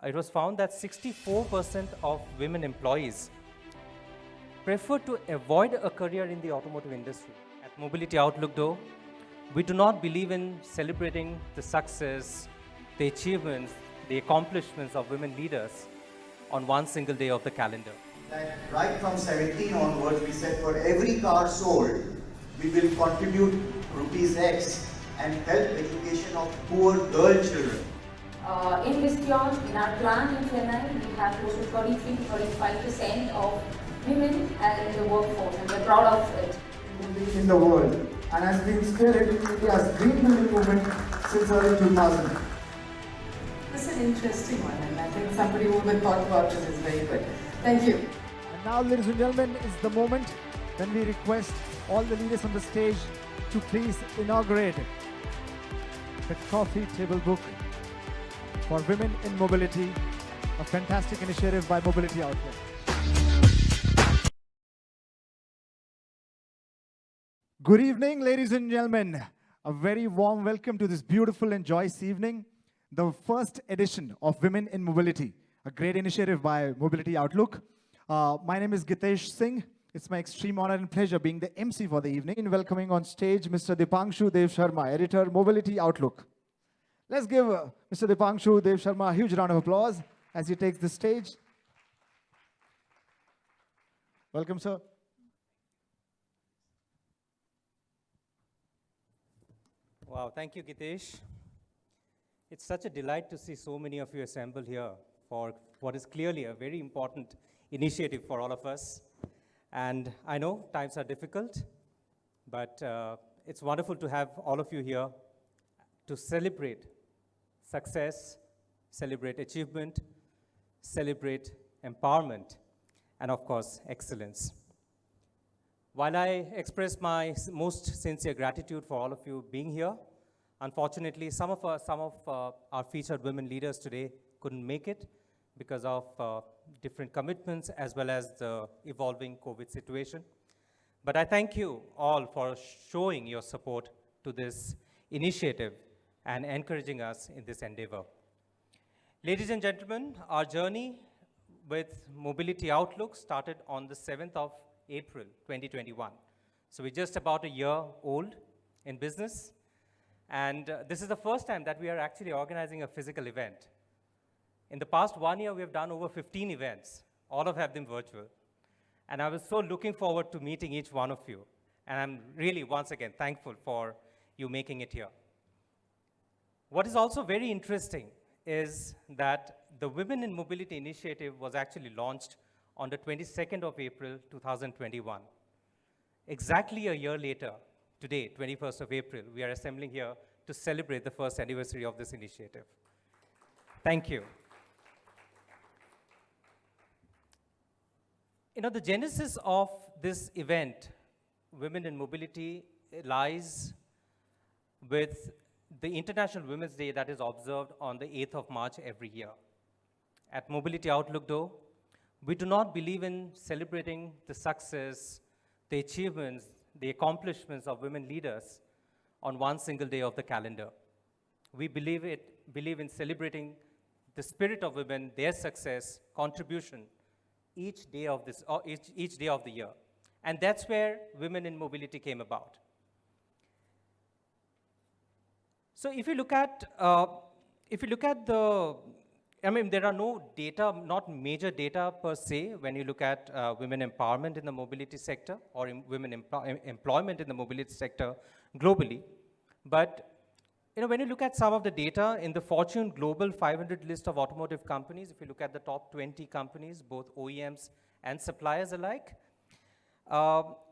it was found that 64% of women employees prefer to avoid a career in the automotive industry. At Mobility Outlook, though, we do not believe in celebrating the success, the achievements, the accomplishments of women leaders on one single day of the calendar. That right from 17 onwards, we said for every car sold, we will contribute rupees X and help education of poor girl children. In Visteon, in our plant in Chennai, we have close to 33 to 35% of women in the workforce, and we're proud of it. In the world, and has been spearheading India's green building movement since early 2000. This is an interesting one, and I think somebody who will thought about this is very good. Thank you. And now, ladies and gentlemen, is the moment when we request all the leaders on the stage to please inaugurate the coffee table book for women in mobility, a fantastic initiative by Mobility Outlook. Good evening, ladies and gentlemen. A very warm welcome to this beautiful and joyous evening, the first edition of Women in Mobility, a great initiative by Mobility Outlook. My name is Gitesh Singh. It's my extreme honor and pleasure being the MC for the evening and welcoming on stage Mr. Dipanshu Dev Sharma, editor, Mobility Outlook. Let's give Mr. Dipanshu Dev Sharma a huge round of applause as he takes the stage. Welcome, sir. Wow, thank you, Gitesh. It's such a delight to see so many of you assembled here for what is clearly a very important initiative for all of us. And I know times are difficult, but it's wonderful to have all of you here to celebrate success, celebrate achievement, celebrate empowerment, and of course, excellence. While I express my most sincere gratitude for all of you being here, unfortunately, some of our featured women leaders today couldn't make it because of different commitments as well as the evolving COVID situation. But I thank you all for showing your support to this initiative and encouraging us in this endeavor. Ladies and gentlemen, our journey with Mobility Outlook started on the 7th of April 2021. So we're just about a year old in business. And this is the first time that we are actually organizing a physical event. In the past 1 year, we have done over 15 events. All of them virtual. And I was so looking forward to meeting each one of you. And I'm really, once again, thankful for you making it here. What is also very interesting is that the Women in Mobility initiative was actually launched on the 22nd of April, 2021. Exactly a year later, today, 21st of April, we are assembling here to celebrate the first anniversary of this initiative. Thank you. You know, the genesis of this event, Women in Mobility, lies with the International Women's Day that is observed on the 8th of March every year. At Mobility Outlook, though, we do not believe in celebrating the success, the achievements, the accomplishments of women leaders on one single day of the calendar. We believe in celebrating the spirit of women, their success, contribution, each day of the year. And that's where Women in Mobility came about. So if you look at there are no data, not major data per se, when you look at women empowerment in the mobility sector or women employment in the mobility sector globally. But when you look at some of the data in the Fortune Global 500 list of automotive companies, if you look at the top 20 companies, both OEMs and suppliers alike,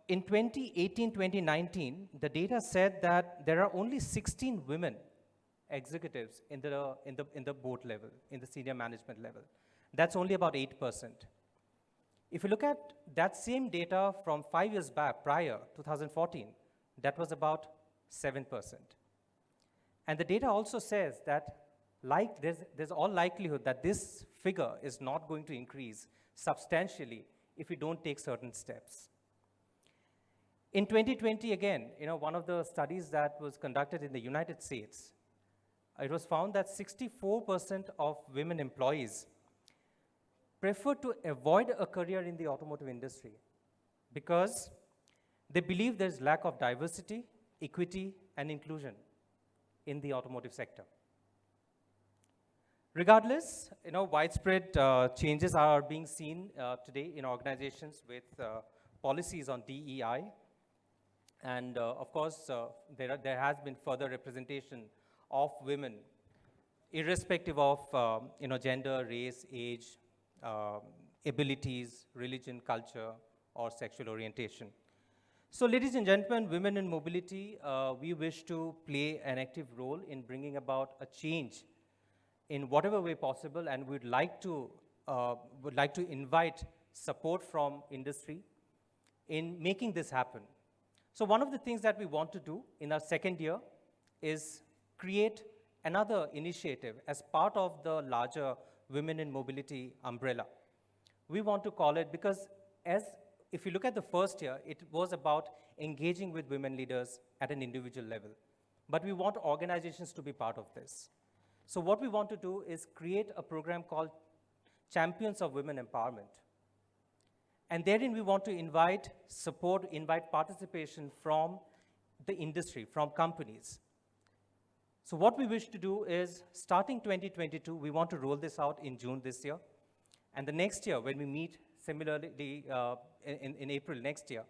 in 2018-2019, the data said that there are only 16 women executives in the board level, in the senior management level. That's only about 8%. If you look at that same data from 5 years back, prior, 2014, that was about 7%. And the data also says that there's all likelihood that this figure is not going to increase substantially if we don't take certain steps. In 2020, again, one of the studies that was conducted in the United States it was found that 64% of women employees prefer to avoid a career in the automotive industry because they believe there's lack of diversity, equity, and inclusion in the automotive sector. Regardless, widespread changes are being seen today in organizations with policies on DEI. And of course, there has been further representation of women, irrespective of gender, race, age, abilities, religion, culture, or sexual orientation. So ladies and gentlemen, women in mobility, we wish to play an active role in bringing about a change in whatever way possible, and would like to invite support from industry in making this happen. So one of the things that we want to do in our second year is create another initiative as part of the larger Women in Mobility umbrella. We want to call it, because if you look at the first year, it was about engaging with women leaders at an individual level. But we want organizations to be part of this. So what we want to do is create a program called Champions of Women Empowerment. And therein we want to invite support, invite participation from the industry, from companies. So what we wish to do is, starting 2022, we want to roll this out in June this year. And the next year, when we meet similarly in April next year,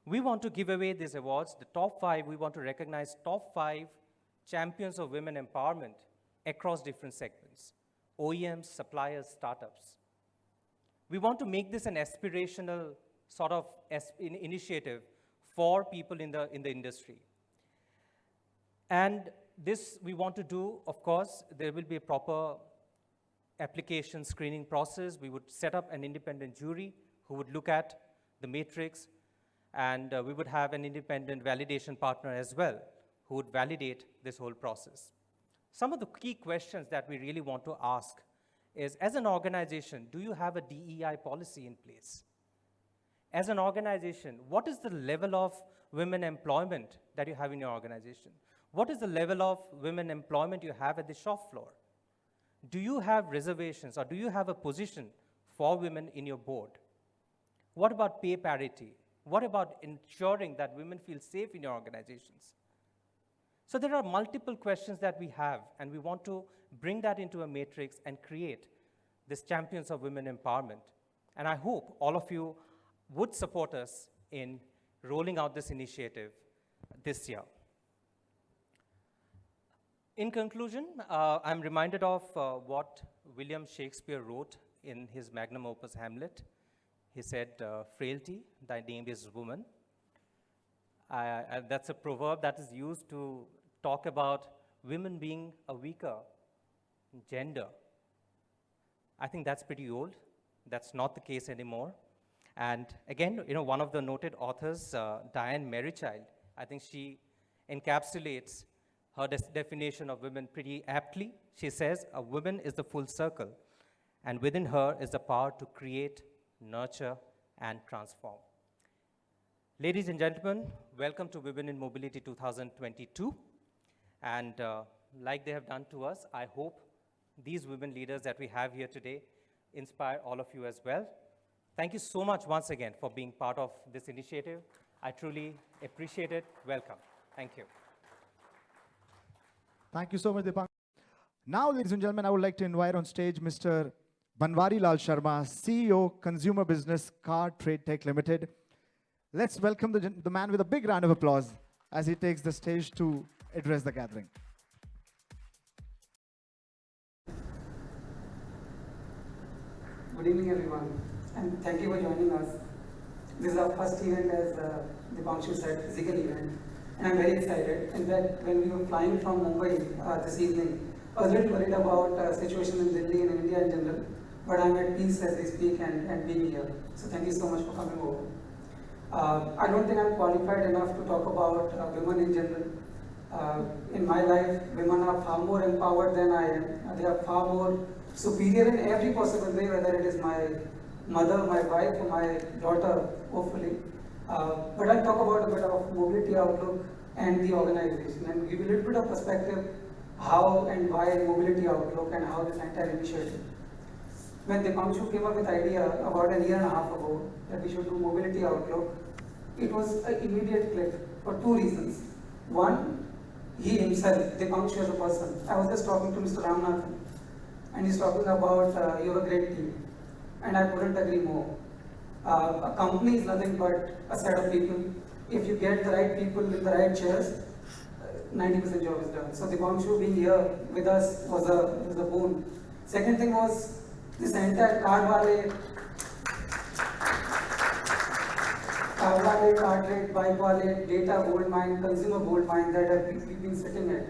we want to give away these awards, the top 5, we want to recognize top 5 champions of women empowerment across different segments, OEMs, suppliers, startups. We want to make this an aspirational sort of initiative for people in the industry. And this we want to do, of course, there will be a proper application screening process. We would set up an independent jury who would look at the matrix, and we would have an independent validation partner as well who would validate this whole process. Some of the key questions that we really want to ask is, as an organization, do you have a DEI policy in place? As an organization, what is the level of women employment that you have in your organization? What is the level of women employment you have at the shop floor? Do you have reservations, or do you have a position for women in your board? What about pay parity? What about ensuring that women feel safe in your organizations? So there are multiple questions that we have, and we want to bring that into a matrix and create this Champions of Women Empowerment. And I hope all of you would support us in rolling out this initiative this year. In conclusion, I'm reminded of what William Shakespeare wrote in his magnum opus Hamlet. He said, "Frailty, thy name is woman." That's a proverb that is used to talk about women being a weaker gender. I think that's pretty old. That's not the case anymore. And again, one of the noted authors, Diane Merrichild, I think she encapsulates her definition of women pretty aptly. She says, "A woman is the full circle, and within her is the power to create, nurture, and transform." Ladies and gentlemen, welcome to Women in Mobility 2022. And like they have done to us, I hope these women leaders that we have here today inspire all of you as well. Thank you so much once again for being part of this initiative. I truly appreciate it. Welcome. Thank you. Thank you so much, Deepak. Now, ladies and gentlemen, I would like to invite on stage Mr. Banwari Lal Sharma, CEO, Consumer Business Car Trade Tech Limited. Let's welcome the man with a big round of applause as he takes the stage to address the gathering. Good evening, everyone, and thank you for joining us. This is our first event, as Dipanshu said, physical event, and I'm very excited. In fact, when we were flying from Mumbai this evening, I was a little worried about situation in Delhi and India in general, but I'm at peace as we speak and being here. So thank you so much for coming over. I don't think I'm qualified enough to talk about women in general. In my life, women are far more empowered than I am. They are far more superior in every possible way, whether it is my mother, my wife, or my daughter, hopefully. But I'll talk about a bit of mobility outlook and the organization, and give a little bit of perspective how and why mobility outlook and how this entire initiative. When Dipanshu came up with the idea about a year and a half ago that we should do mobility outlook, it was an immediate click for two reasons. One, he himself, Dipanshu as a person. I was just talking to Mr. Ramanathan, and he's talking about you have a great team, and I couldn't agree more. A company is nothing but a set of people. If you get the right people in the right chairs, 90% job is done. So Dipanshu being here with us was a boon. Second thing was this entire card wale, card rate, bike wale, data gold mine, consumer gold mine that we've been sitting at.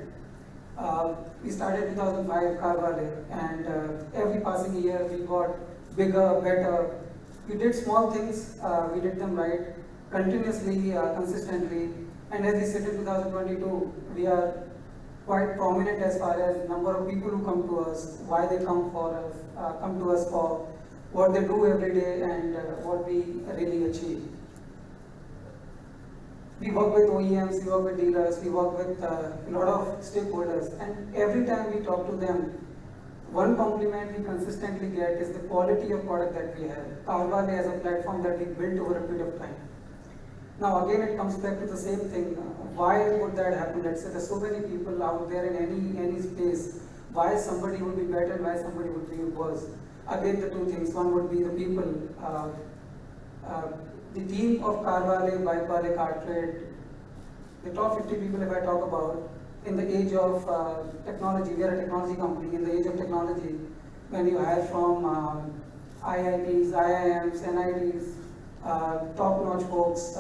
We started 2005 car wale, and every passing year we got bigger, better. We did small things, we did them right, continuously, consistently, and as we sit in 2022, we are quite prominent as far as number of people who come to us, why they come to us for what they do every day and what we really achieve. We work with OEMs, we work with dealers, we work with a lot of stakeholders, and every time we talk to them, one compliment we consistently get is the quality of product that we have. Carvale as a platform that we built over a period of time. Now again, it comes back to the same thing. Why would that happen? Let's say there's so many people out there in any space. Why somebody would be better, why somebody would be worse? Again, the two things. One would be the people. The team of Carvale, Bikewale, Cartrade, the top 50 people if I talk about, in the age of technology, we are a technology company, in the age of technology, when you hire from IITs, IIMs, NITs, top-notch folks,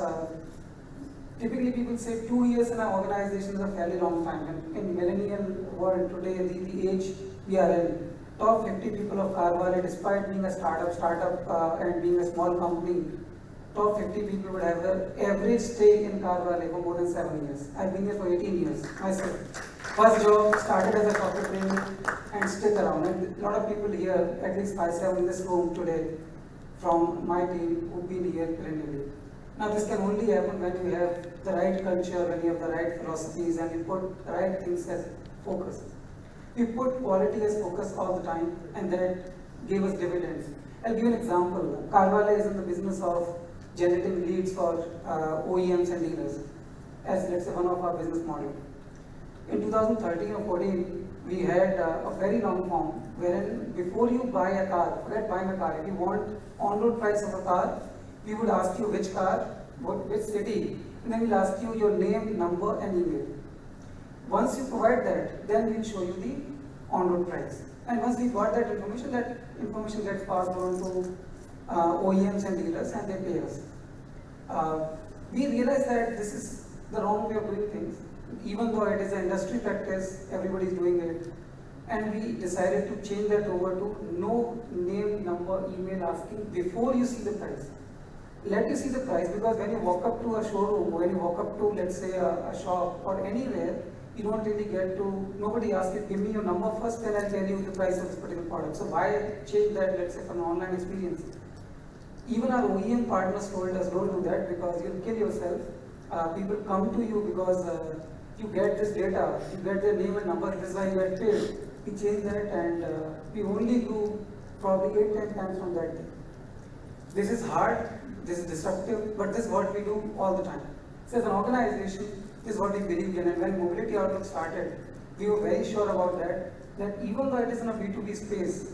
typically people say 2 years in an organization is a fairly long time. And in millennial world today, the age we are in, top 50 people of Carvale, despite being a startup and being a small company, top 50 people would have the average stay in Carvale for more than 7 years. I've been here for 18 years myself. First job, started as a software trainee and stick around. And a lot of people here, at least 5-7 in this room today, from my team who've been here perennially. Now this can only happen when you have the right culture, when you have the right philosophies and you put the right things as focus. We put quality as focus all the time and that gave us dividends. I'll give you an example. Carvale is in the business of generating leads for OEMs and dealers as let's say one of our business model. In 2013 or 14, we had a very long form wherein before you buy a car, forget buying a car, if you want on-road price of a car, we would ask you which car, which city, and then we'll ask you your name, number and email. Once you provide that, then we'll show you the on-road price. And once we got that information gets passed on to OEMs and dealers and they pay us. We realized that this is the wrong way of doing things. Even though it is an industry practice, everybody is doing it. And we decided to change that over to no name, number, email asking before you see the price. Let you see the price because when you walk up to a showroom, when you walk up to let's say a shop or anywhere, you don't really get to, nobody asks you, give me your number first, then I'll tell you the price of this particular product. So why change that, let's say, from an online experience? Even our OEM partners told us, don't do that because you'll kill yourself. People come to you because you get this data, you get their name and number, this is why you get paid. We changed that and we only grew probably 8-10 times from that day. This is hard, this is disruptive, but this is what we do all the time. So as an organization, this is what we believe in, and when Mobility Outlook started, we were very sure about that even though it is in a B2B space,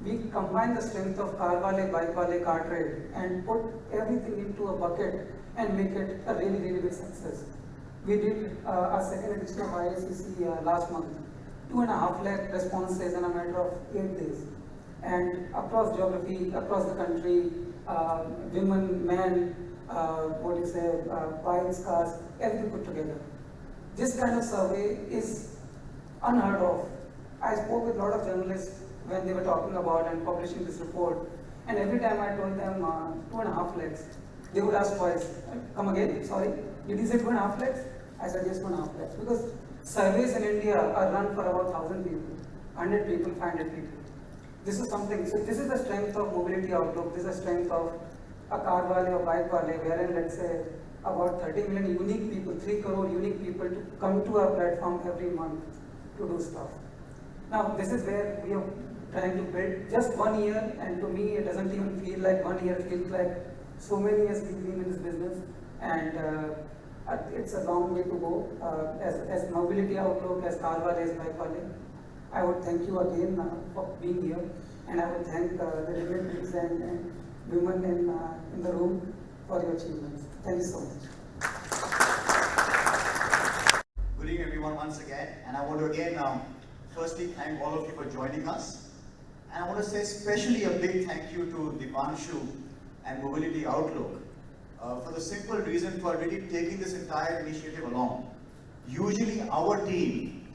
we combine the strength of Carvale, Bikewale, Cartrade and put everything into a bucket and make it a really, really big success. We did our second edition of ISCC last month, 2.5 lakh responses in a matter of 8 days. And across geography, across the country, women, men, bikes, cars, everything put together. This kind of survey is unheard of. I spoke with a lot of journalists when they were talking about and publishing this report, and every time I told them 2.5 lakhs, they would ask twice, come again, sorry, did you say 2.5 lakhs? I said yes, 2.5 lakhs, because surveys in India are run for about 1,000 people, 100 people, 500 people. This is something, so this is the strength of Mobility Outlook, this is the strength of a Carvale or Bikewale, wherein let's say about 30 million unique people, 3 crore unique people to come to our platform every month. to do stuff. Now, this is where we are trying to build just 1 year, and to me, it doesn't even feel like 1 year, it feels like so many years we've been in this business, and it's a long way to go. As Mobility Outlook, as Carva raised by colleague, I would thank you again for being here, and I would thank the dignitaries and women in the room for your achievements. Thank you so much. Good evening, everyone, once again. And I want to again, firstly, thank all of you for joining us. And I want to say especially a big thank you to Dipanshu and Mobility Outlook for the simple reason for really taking this entire initiative along. Usually our team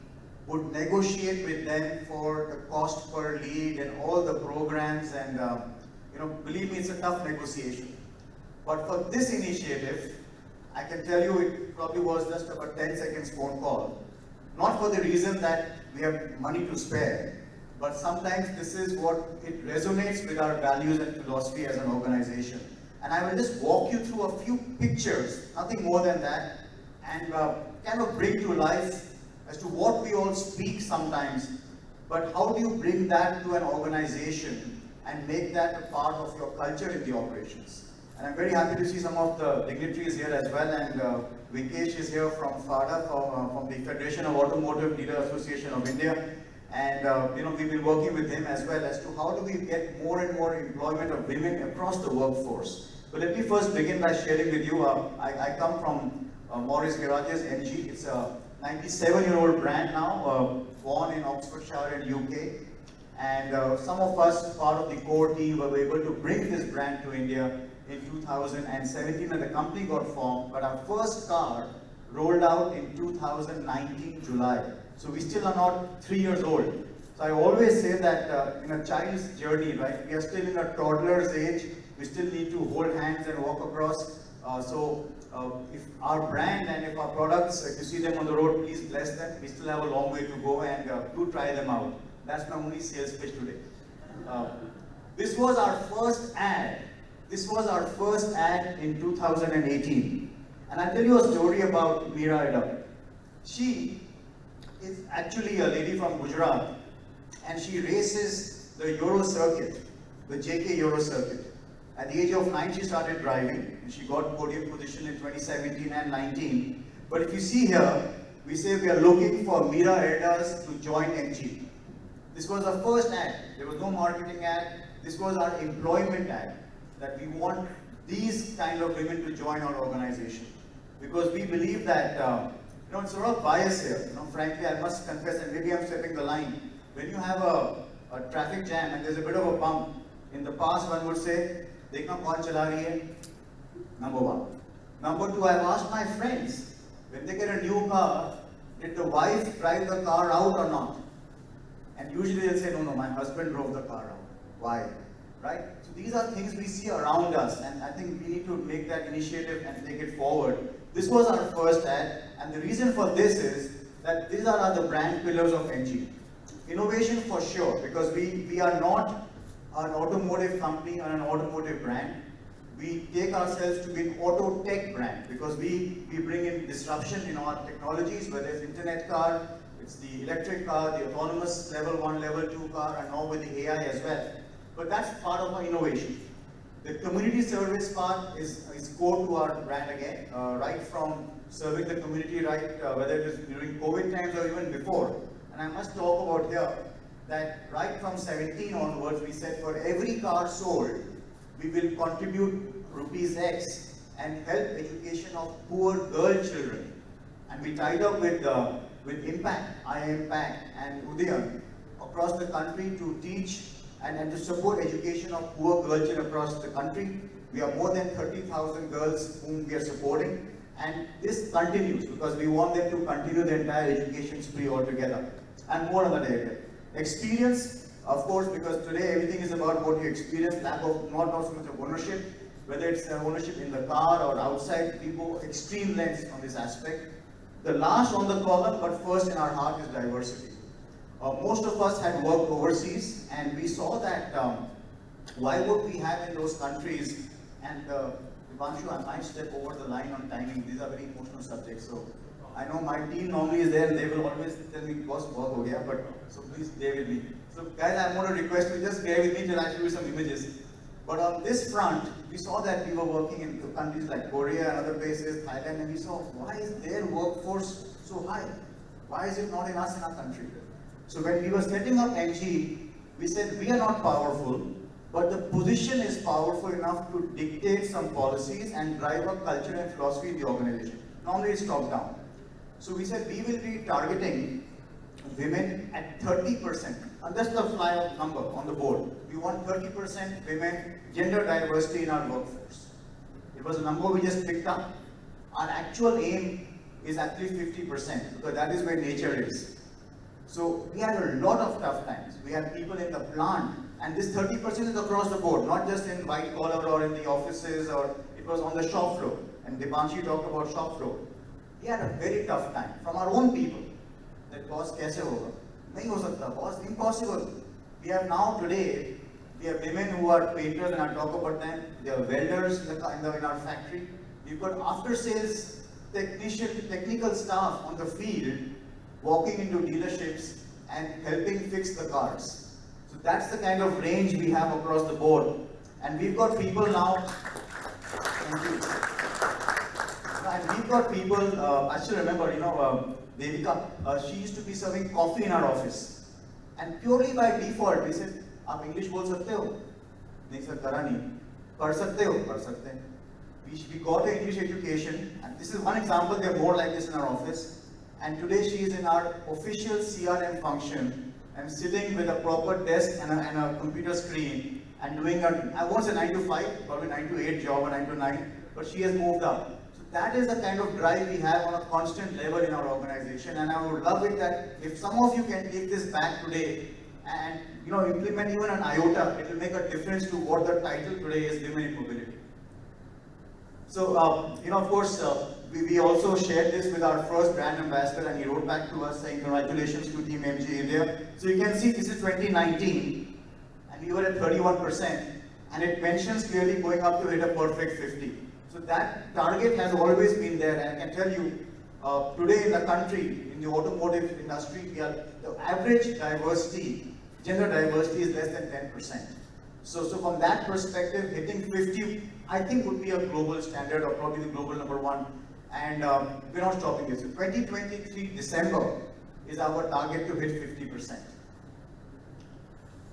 would negotiate with them for the cost per lead and all the programs, and believe me, it's a tough negotiation. But for this initiative, I can tell you it probably was just about 10 seconds phone call. Not for the reason that we have money to spare, but sometimes this is what it resonates with our values and philosophy as an organization. And I will just walk you through a few pictures, nothing more than that, and kind of bring to life as to what we all speak sometimes, but how do you bring that to an organization and make that a part of your culture in the operations. And I'm very happy to see some of the dignitaries here as well, and Vikesh is here from FADA, from the Federation of Automotive Dealer Association of India, and we've been working with him as well as to how do we get more and more employment of women across the workforce. So let me first begin by sharing with you, I come from Morris Garages, MG. It's a 97-year-old brand now, born in Oxfordshire in UK. And some of us, part of the core team, were able to bring this brand to India in 2017 when the company got formed. But our first car rolled out in 2019 July. So we still are not 3 years old. So I always say that in a child's journey, right, we are still in a toddler's age. We still need to hold hands and walk across. If our brand and if our products, if you see them on the road, please bless them. We still have a long way to go, and do try them out. That's my only sales pitch today. This was our first ad. This was our first ad in 2018. And I'll tell you a story about Meera Ida. She is actually a lady from Gujarat, and she races the Euro circuit, the JK Euro circuit. At the age of 9, she started driving, and she got podium position in 2017 and 19. But if you see here, we say we are looking for Meera Erdas to join MG. This was our first ad. There was no marketing ad. This was our employment ad, that we want these kind of women to join our organization. Because we believe that, it's sort of bias here. Frankly, I must confess, and maybe I'm stepping the line. When you have a traffic jam and there's a bit of a bump, in the past one would say, "Dekhna kaun chala rahi hai?" Number one. Number two, I've asked my friends, when they get a new car, did the wife drive the car out or not? And usually they'll say, no, my husband drove the car out. Why? Right? So these are things we see around us, and I think we need to make that initiative and take it forward. This was our first ad, and the reason for this is that these are the brand pillars of NG. Innovation for sure, because we are not an automotive company or an automotive brand. We take ourselves to be an auto tech brand, because we bring in disruption in our technologies, whether it's internet car, it's the electric car, the autonomous level 1, level 2 car, and now with the AI as well. But that's part of our innovation. The community service part is core to our brand again, right from serving the community, right, whether it is during COVID times or even before. And I must talk about here that right from 17 onwards, we said for every car sold, we will contribute rupees X and help education of poor girl children. And we tied up with Impact, iImpact and Udayan across the country to teach and to support education of poor girl children across the country. We have more than 30,000 girls whom we are supporting, and this continues because we want them to continue the entire education spree altogether. And more on that area. Experience, of course, because today everything is about what you experience, lack of, not so much of ownership, whether it's ownership in the car or outside, we go extreme lengths on this aspect. The last on the column, but first in our heart, is diversity. Most of us had worked overseas, and we saw that why would we have in those countries, and Dipanshu, I might step over the line on timing, these are very emotional subjects, so I know my team normally is there and they will always tell me, boss, work ho gaya, but so please bear with me. So guys, I'm going to request you just bear with me till I show you some images. But on this front, we saw that we were working in countries like Korea and other places, Thailand, and we saw why is their workforce so high? Why is it not in us in our country? So when we were setting up NG, we said we are not powerful, but the position is powerful enough to dictate some policies and drive a culture and philosophy in the organization. Normally it's top down. So we said we will be targeting women at 30%. And that's the fly-up number on the board. We want 30% women, gender diversity in our workforce. It was a number we just picked up. Our actual aim is actually 50%, because that is where nature is. So we had a lot of tough times. We had people in the plant, and this 30% is across the board, not just in white collar or in the offices, or it was on the shop floor. And Deepanshi talked about shop floor. We had a very tough time from our own people. That boss, kaise hoga? Nahi ho sakta, boss, impossible. We have now today, we have women who are painters, and I'll talk about them. They are welders in our factory. We've got after sales technical staff on the field walking into dealerships and helping fix the cars. So that's the kind of range we have across the board. And we've got people now, thank you. And we've got people, I still remember, Devika, she used to be serving coffee in our office. And purely by default, we said, "Aap English bol sakte ho?" Nahi sir, kara nahi. Pad sakte ho? Pad sakte hain. We got an English education, and this is one example. There are more like this in our office. And today she is in our official CRM function and sitting with a proper desk and a computer screen and doing I won't say 9 to 5, probably 9 to 8 job or 9 to 9, but she has moved up. So that is the kind of drive we have on a constant level in our organization, and I would love it that if some of you can take this back today and implement even an iota, it will make a difference to what the title today is, Women in Mobility. So, of course, we also shared this with our first brand ambassador, and he wrote back to us saying, congratulations to Team MG India. So you can see this is 2019, and we were at 31%, and it mentions clearly going up to hit a perfect 50. So that target has always been there, and I can tell you, today in the country, in the automotive industry, the average diversity, gender diversity is less than 10%. So from that perspective, hitting 50, I think would be a global standard, or probably the global #1. And we're not stopping this. So 2023 December is our target to hit 50%.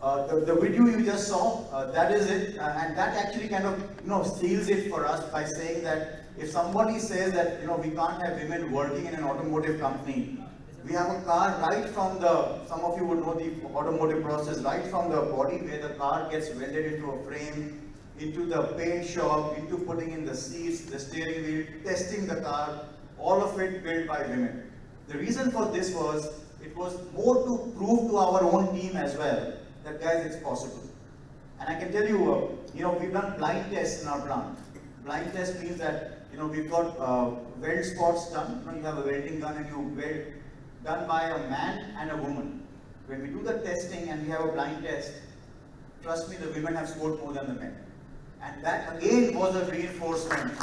The video you just saw, that is it, and that actually kind of seals it for us by saying that if somebody says that we can't have women working in an automotive company, we have a car right from some of you would know the automotive process, right from the body where the car gets welded into a frame, into the paint shop, into putting in the seats, the steering wheel, testing the car, all of it built by women. The reason for this was, it was more to prove to our own team as well, that guys, it's possible. And I can tell you, we've done blind tests in our plant. Blind test means that, we've got weld spots done. You have a welding gun and you weld, done by a man and a woman. When we do the testing and we have a blind test, trust me, the women have scored more than the men. And that again was a reinforcement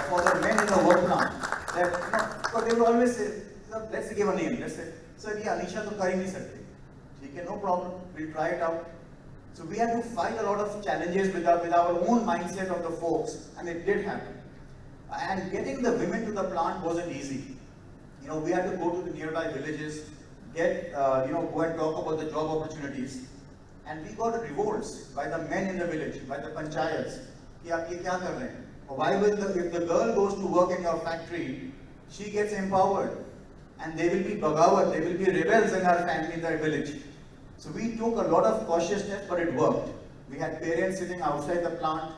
for the men in the work plant. That, but they would always say, let's give a name. Let's say, sir, yeah, Anisha to kar hi nahi sakte. Okay, no problem, we'll try it out. So we had to fight a lot of challenges with our own mindset of the folks, and it did happen. And getting the women to the plant wasn't easy. We had to go to the nearby villages, go and talk about the job opportunities. And we got revolts by the men in the village, by the panchayats. Ki aap ye kya kar rahe hain? Why will if the girl goes to work in your factory, she gets empowered, and they will be bagawat, they will be rebels in our family, in our village. So we took a lot of cautious steps, but it worked. We had parents sitting outside the plant.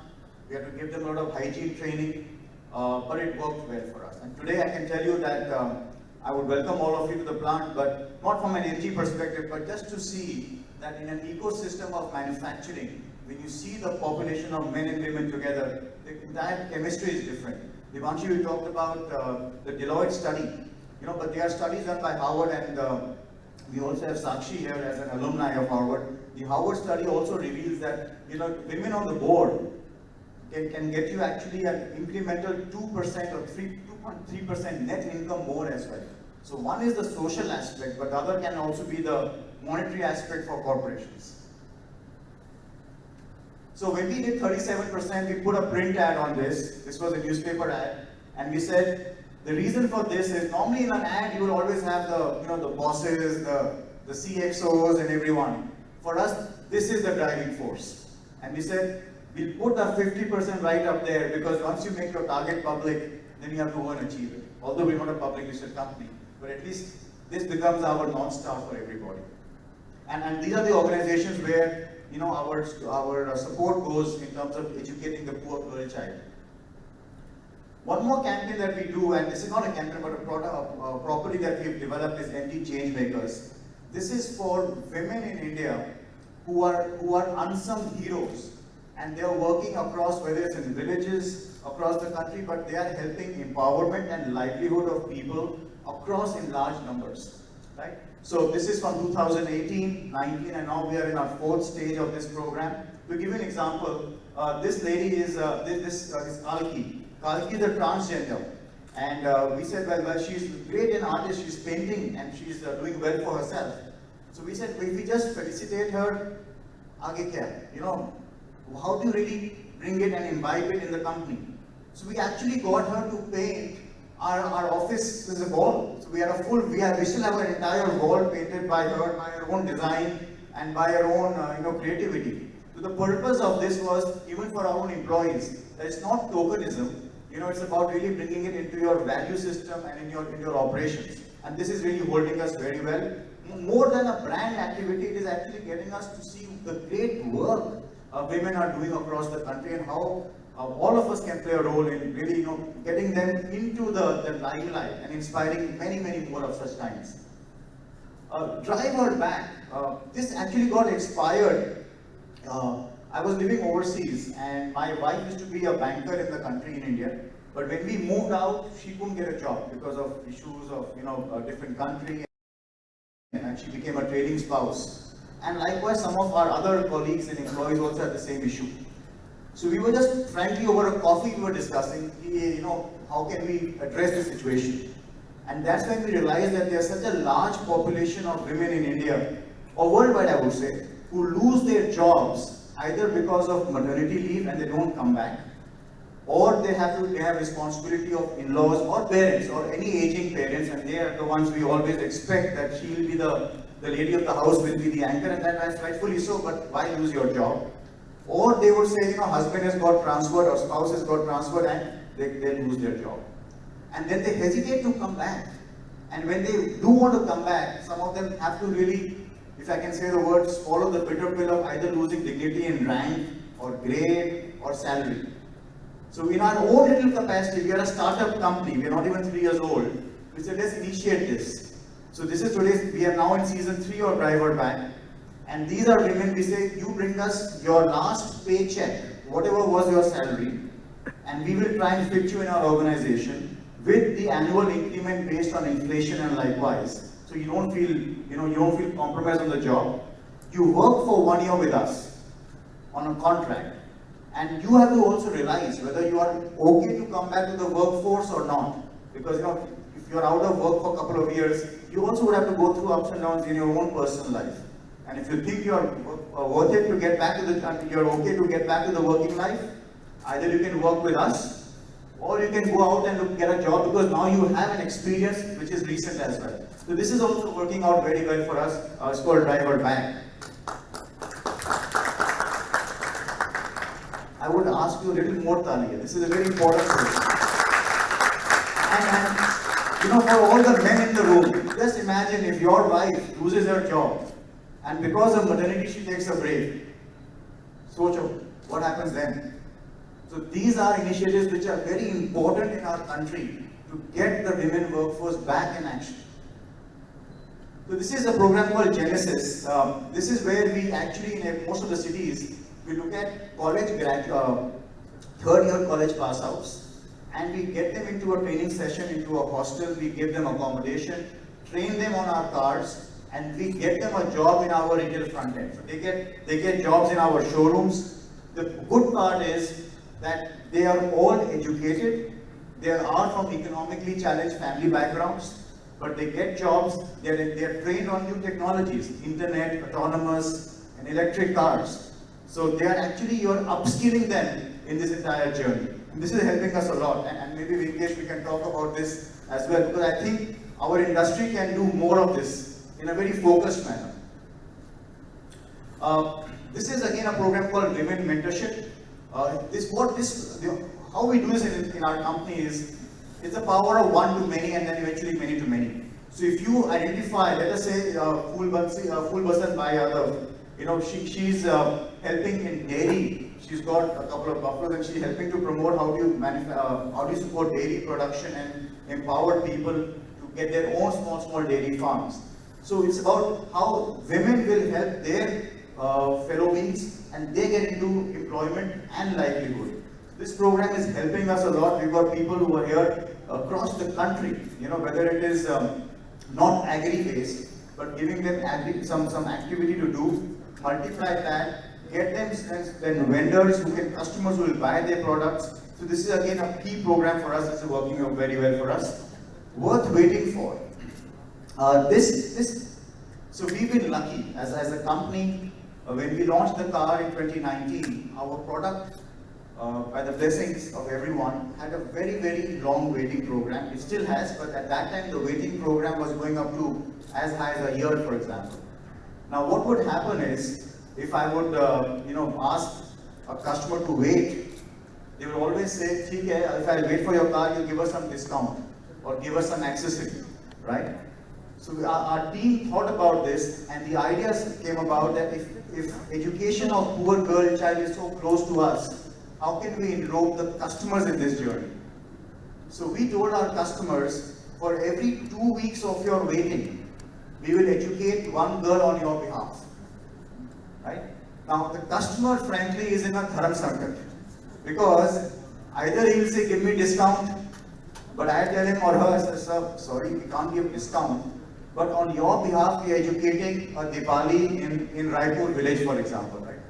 We had to give them a lot of hygiene training, but it worked well for us. And today I can tell you that I would welcome all of you to the plant, but not from an NG perspective, but just to see that in an ecosystem of manufacturing, when you see the population of men and women together, that chemistry is different. Deepanshi, you talked about the Deloitte study, but there are studies done by Harvard, and we also have Sakshi here as an alumni of Harvard. The Harvard study also reveals that women on the board, can get you actually an incremental 2% or 2.3% net income more as well. So one is the social aspect, but the other can also be the monetary aspect for corporations. So when we did 37%, we put a print ad on this. This was a newspaper ad, and we said the reason for this is normally in an ad you will always have the bosses, the CXOs, and everyone. For us, this is the driving force, and we said we'll put the 50% right up there because once you make your target public, then you have to go and achieve it. Although we're not a public listed company, but at least this becomes our North Star for everybody. And these are the organizations where our support goes in terms of educating the poor girl child. One more campaign that we do, and this is not a campaign but a property that we've developed, is NT Changemakers. This is for women in India who are unsung heroes, and they are working across, whether it's in villages across the country, but they are helping empowerment and livelihood of people across in large numbers, right? So this is from 2018, 19, and now we are in our 4th stage of this program. To give you an example, this lady is Kalki. Kalki is a transgender, and we said, well, she's great an artist, she's painting, and she's doing well for herself. So we said, if we just felicitate her, aage kya? How do you really bring it and imbibe it in the company? So we actually got her to paint our office is a wall. So we still have an entire wall painted by her own design and by her own creativity. So the purpose of this was even for our own employees, that it's not tokenism. It's about really bringing it into your value system and in your operations. And this is really holding us very well. More than a brand activity, it is actually getting us to see the great work women are doing across the country and how all of us can play a role in really, getting them into the limelight and inspiring many, many more of such kinds. Drive Her Back. This actually got expired. I was living overseas, and my wife used to be a banker in the country in India. But when we moved out, she couldn't get a job because of issues of a different country, and she became a trading spouse. And likewise, some of our other colleagues and employees also had the same issue. So we were just, frankly, over a coffee, we were discussing, how can we address the situation? And that's when we realized that there's such a large population of women in India, or worldwide I would say, who lose their jobs either because of maternity leave and they don't come back, or they have responsibility of in-laws or parents or any aging parents, and they are the ones we always expect that she will be the lady of the house, will be the anchor, and that's rightfully so, but why lose your job? Or they would say, husband has got transferred or spouse has got transferred, and they lose their job. And then they hesitate to come back. And when they do want to come back, some of them have to really, if I can say the words, swallow the bitter pill of either losing dignity in rank or grade or salary. So in our own little capacity, we are a startup company, we are not even 3 years old. We said, let's initiate this. So this is today, we are now in season 3 of Drive Her Back. And these are women, we say, you bring us your last paycheck, whatever was your salary, and we will try and fit you in our organization with the annual increment based on inflation and likewise. So you don't feel compromised on the job. You work for 1 year with us on a contract. And you have to also realize whether you are okay to come back to the workforce or not. Because if you're out of work for a couple of years, you also would have to go through ups and downs in your own personal life. And if you think you're worth it to get back to you're okay to get back to the working life, either you can work with us, or you can go out and get a job, because now you have an experience which is recent as well. So this is also working out very well for us. It's called Drive Her Back. I would ask you a little more, Talia. This is a very important thing. And for all the men in the room, just imagine if your wife loses her job, and because of maternity she takes a break. Socho, what happens then? So these are initiatives which are very important in our country to get the women workforce back in action. So this is a program called Genesis. This is where we actually, in most of the cities, we look at college third-year college pass-outs, and we get them into a training session, into a hostel. We give them accommodation, train them on our cars, and we get them a job in our retail front end. So they get jobs in our showrooms. The good part is that they are all educated, they are from economically challenged family backgrounds, but they get jobs, they are trained on new technologies, internet, autonomous, and electric cars. So they are actually, you're upskilling them in this entire journey. And this is helping us a lot, and maybe Vinkesh, we can talk about this as well, because I think our industry can do more of this in a very focused manner. This is again a program called Women Mentorship. How we do this in our company is, it's the power of one to many and then eventually many to many. So if you identify, let us say, Phul Basan Bhai Yadav, she's helping in dairy. She's got a couple of buffaloes and she's helping to promote how do you support dairy production and empower people to get their own small dairy farms. So it's about how women will help their fellow beings and they get into employment and livelihood. This program is helping us a lot. We've got people who are here across the country, whether it is not agri-based, but giving them some activity to do, multiply that, get them then vendors customers who will buy their products. So this is again a key program for us. It's working out very well for us. Worth waiting for. So we've been lucky as a company. When we launched the car in 2019, our product, by the blessings of everyone, had a very long waiting program. It still has, but at that time the waiting program was going up to as high as a year, for example. Now what would happen is, if I would ask a customer to wait, they will always say, "Theek hai, if I wait for your car, you'll give us some discount or give us some accessory," right? So our team thought about this, and the ideas came about that if education of poor girl child is so close to us, how can we enroll the customers in this journey? So we told our customers, for every 2 weeks of your waiting, we will educate one girl on your behalf. Right? Now the customer frankly is in a dharam sankat, because either he will say, "Give me discount," but I tell him or her, "Sir, sorry, we can't give discount, but on your behalf we are educating a Diwali in Raipur village, for example," right?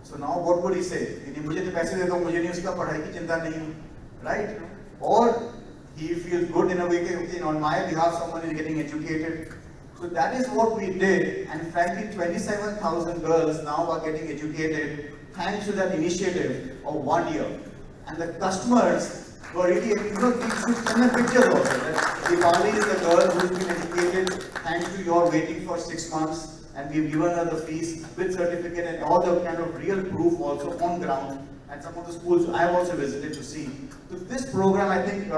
So now what would he say? "मुझे तो पैसे दे दो, मुझे नहीं उसका पढ़ाई की चिंता नहीं," right? Or he feels good in a way that on my behalf someone is getting educated. So that is what we did, and frankly 27,000 girls now are getting educated thanks to that initiative of 1 year. And the customers were really, we should send them pictures also, that Rupali is the girl who's been educated thanks to your waiting for 6 months, and we've given her the fees with certificate and all the kind of real proof also on ground. And some of the schools I've also visited to see. So this program, I think,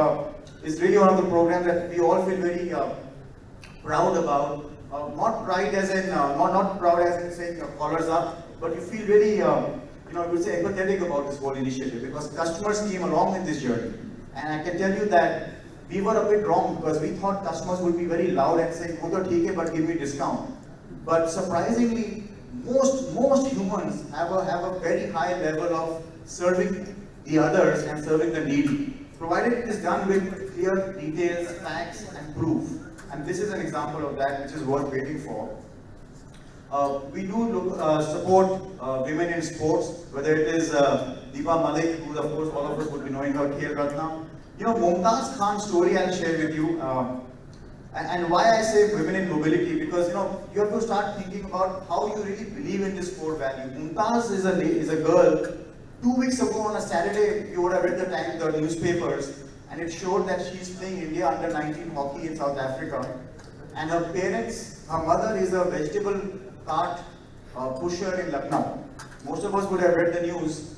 is really one of the programs that we all feel very proud about. Not pride as in, not proud as in saying collars up, but you feel very, I would say empathetic about this whole initiative, because customers came along in this journey. And I can tell you that we were a bit wrong, because we thought customers would be very loud and saying, "Oh, theek hai, but give me discount." But surprisingly, most humans have a very high level of serving the others and serving the needy, provided it is done with clear details, facts, and proof. And this is an example of that, which is worth waiting for. We do support women in sports, whether it is Deepa Malik, who of course all of us would be knowing her, Khel Ratna. Mumtaz Khan's story I'll share with you. And why I say women in mobility, because you have to start thinking about how you really believe in this core value. Mumtaz is a girl. 2 weeks ago on a Saturday, you would have read the newspapers, and it showed that she's playing India under 19 hockey in South Africa. And her parents, her mother is a vegetable cart pusher in Lucknow. Most of us would have read the news.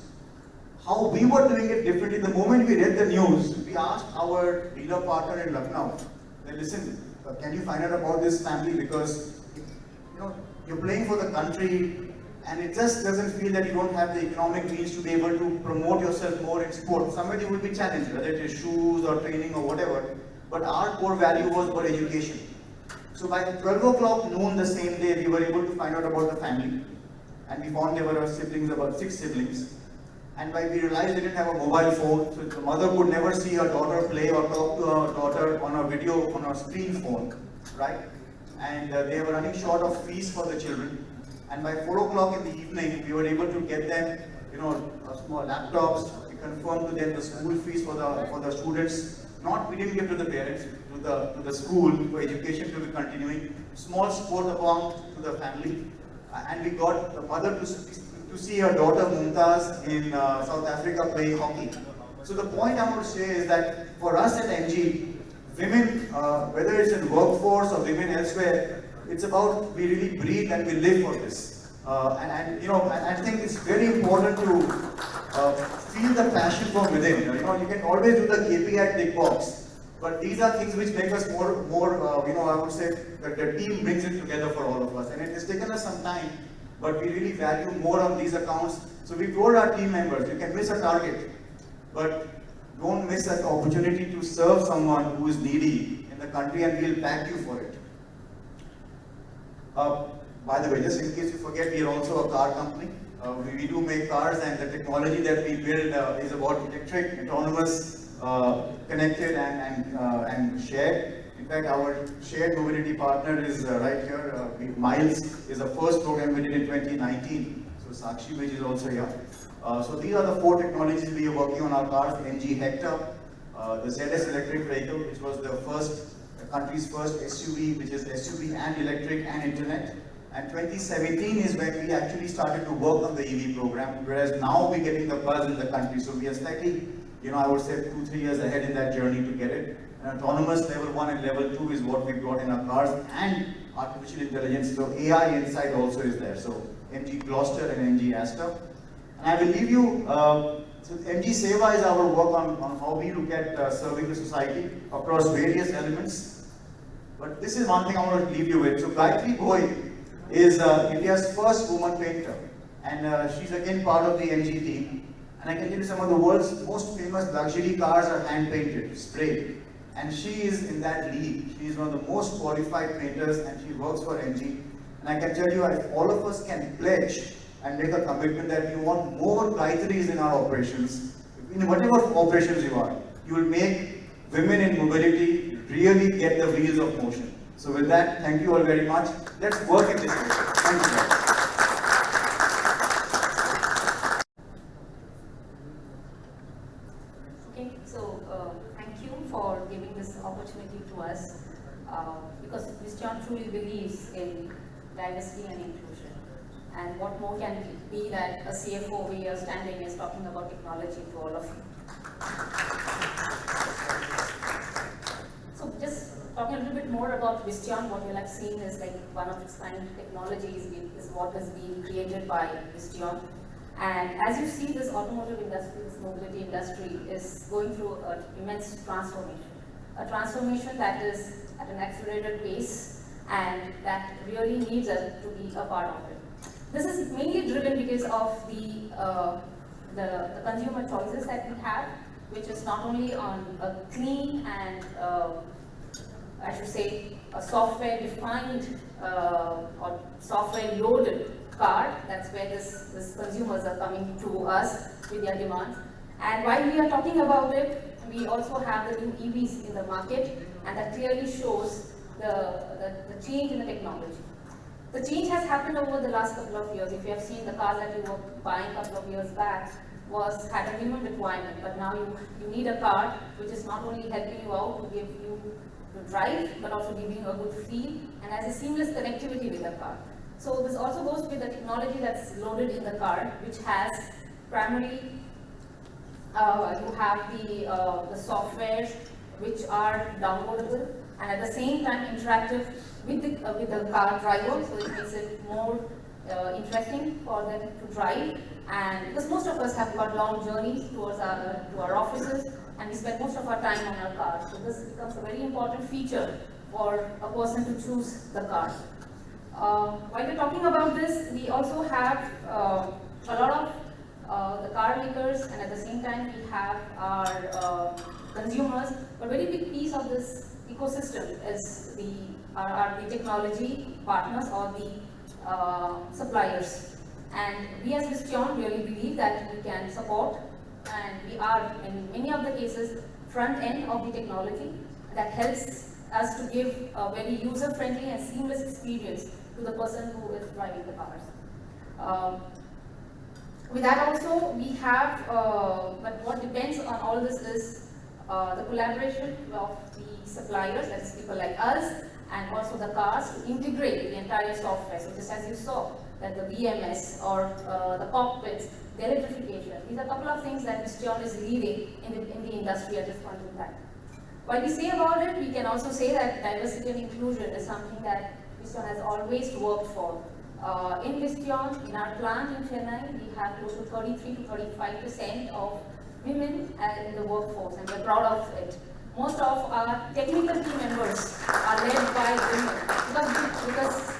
How we were doing it differently, the moment we read the news, we asked our dealer partner in Lucknow, "Listen, can you find out about this family, because you're playing for the country, and it just doesn't feel that you don't have the economic means to be able to promote yourself more in sport. Somebody will be challenged, whether it is shoes or training or whatever, but our core value was about education." So by 12 o'clock noon the same day, we were able to find out about the family, and we found there were siblings, about 6 siblings. And we realized they didn't have a mobile phone, so the mother could never see her daughter play or talk to her daughter on a video, on a screen phone, right? And they were running short of fees for the children. And by 4 o'clock in the evening, we were able to get them small laptops. We confirmed to them the school fees for the students. We didn't give to the parents, to the school for education to be continuing. Small sport amount to the family, and we got the mother to see her daughter Mumtaz in South Africa playing hockey. So the point I want to say is that for us at NG, women, whether it's in workforce or women elsewhere, it's about we really breathe and we live for this. And I think it's very important to feel the passion from within. You can always do the KPI tick box, but these are things which make us more. I would say that the team brings it together for all of us, and it has taken us some time, but we really value more on these accounts. So we told our team members, you can miss a target, but don't miss an opportunity to serve someone who is needy in the country, and we'll back you for it. By the way, just in case you forget, we are also a car company. We do make cars, and the technology that we build is about electric, autonomous, connected, and shared. In fact, our shared mobility partner is right here. Miles is the first program we did in 2019. So Sakshi Vij is also here. So these are the 4 technologies we are working on our cars. MG Hector, the ZS electric vehicle, which was the country's first SUV, which is SUV and electric and internet. And 2017 is when we actually started to work on the EV program, whereas now we're getting the buzz in the country. So we are slightly, I would say 2-3 years ahead in that journey to get it. And autonomous level 1 and level 2 is what we brought in our cars, and artificial intelligence. So AI inside also is there. So MG Gloucester and MG Aster. And I will leave you, so MG Seva is our work on how we look at serving the society across various elements. But this is one thing I want to leave you with. So Gayatri Bhoi is India's first woman painter, and she's again part of the MG team. And I can tell you some of the world's most famous luxury cars are hand painted, sprayed. And she is in that league. She is one of the most qualified painters, and she works for MG. And I can tell you, if all of us can pledge and make a commitment that we want more Gayatris in our operations, in whatever operations you are, you will make women in mobility really get the wheels of motion. So with that, thank you all very much. Let's work in this way. Thank you. Okay, so thank you for giving this opportunity to us, because Visteon truly believes in diversity and inclusion. And what more can it be that a CFO where you're standing is talking about technology to all of you. So just talking a little bit more about Visteon, what you'll have seen is like one of its kind technologies is what is being created by Visteon. And as you see, this automotive industry, this mobility industry is going through an immense transformation. A transformation that is at an accelerated pace and that really needs us to be a part of it. This is mainly driven because of the consumer choices that we have, which is not only on a clean and I should say a software-defined or software-loaded car. That's where this consumers are coming to us with their demands. And while we are talking about it, we also have the new EVs in the market, and that clearly shows the change in the technology. The change has happened over the last couple of years. If you have seen the cars that you were buying a couple of years back had a minimum requirement, but now you need a car which is not only helping you out to give you to drive, but also giving you a good feel and has a seamless connectivity with the car. So this also goes with the technology that's loaded in the car, which has primarily you have the softwares which are downloadable and at the same time interactive with the car driver, so it makes it more interesting for them to drive. And because most of us have got long journeys towards to our offices, and we spend most of our time on our cars, so this becomes a very important feature for a person to choose the car. While we're talking about this, we also have a lot of the car makers, and at the same time we have our consumers. But a very big piece of this ecosystem is are the technology partners or the suppliers. And we as Visteon really believe that we can support, and we are in many of the cases front end of the technology that helps us to give a very user-friendly and seamless experience to the person who is driving the cars. With that also, we have, but what depends on all this is the collaboration of the suppliers, that is people like us, and also the cars to integrate the entire software. So just as you saw, that the BMS or the cockpits, the electrification, these are a couple of things that Visteon is leading in the industry at this point in time. While we say about it, we can also say that diversity and inclusion is something that Visteon has always worked for. In Visteon, in our plant in Chennai, we have close to 33 to 35% of women in the workforce, and we're proud of it. Most of our technical team members are led by women because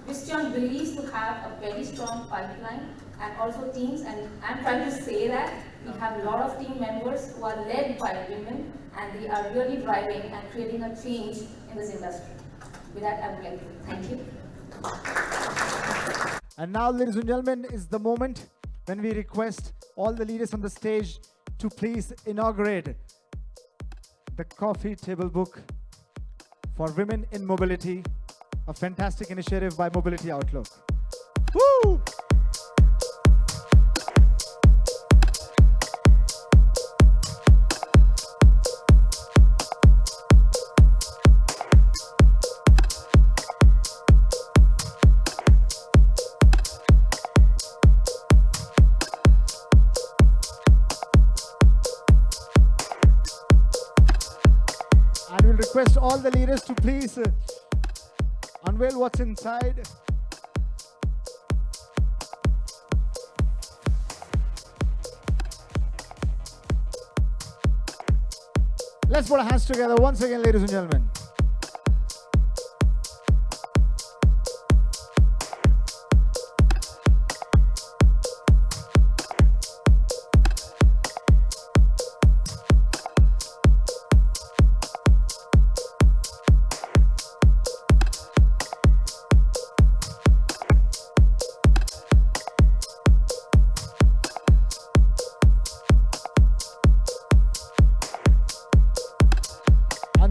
Visteon believes to have a very strong pipeline and also teams, and I'm trying to say that we have a lot of team members who are led by women, and they are really driving and creating a change in this industry. With that, I would like to thank you. And now, ladies and gentlemen, is the moment when we request all the leaders on the stage to please inaugurate the coffee table book for women in mobility, a fantastic initiative by Mobility Outlook. Woo! And we'll request all the leaders to please unveil what's inside. Let's put our hands together once again, ladies and gentlemen.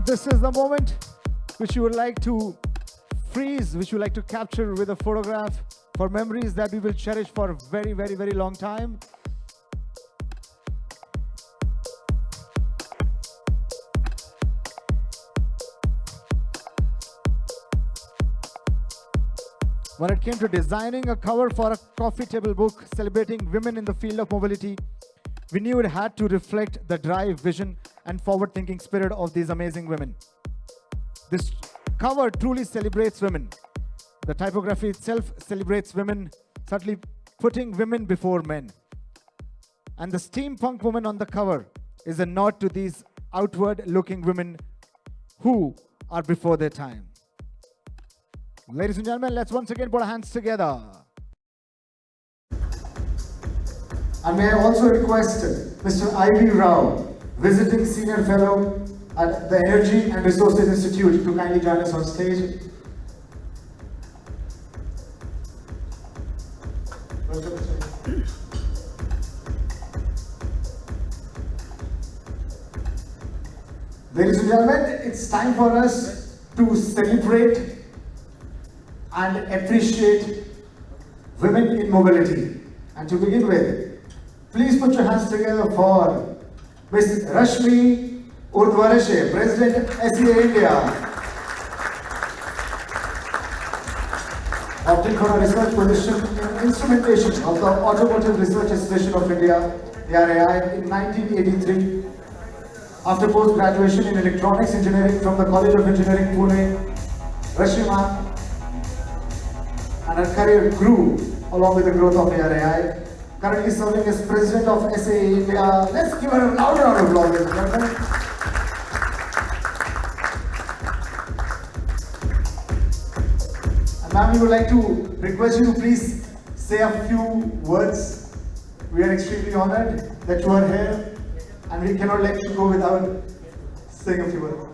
This is the moment which you would like to freeze, which you would like to capture with a photograph for memories that we will cherish for a very, very, very long time. When it came to designing a cover for a coffee table book celebrating women in the field of mobility, we knew it had to reflect the drive, vision, and forward-thinking spirit of these amazing women. This cover truly celebrates women. The typography itself celebrates women, certainly putting women before men. And the steampunk woman on the cover is a nod to these outward-looking women who are before their time. Ladies and gentlemen, let's once again put our hands together. And may I also request Mr. I.V. Rao, Visiting Senior Fellow at the Energy and Resources Institute, to kindly join us on stage. Welcome, sir. Ladies and gentlemen, it's time for us to celebrate and appreciate women in mobility. And to begin with, please put your hands together for Ms. Rashmi Urdhwarashe, President SEA India, opting for a research position in instrumentation of the Automotive Research Association of India, ARAI, in 1983. After post-graduation in electronics engineering from the College of Engineering, Pune, Rashmi and her career grew along with the growth of ARAI. Currently serving as President of SAE India. Let's give her a louder round of applause, ladies and gentlemen. And ma'am, we would like to request you to please say a few words. We are extremely honored that you are here, and we cannot let you go without saying a few words.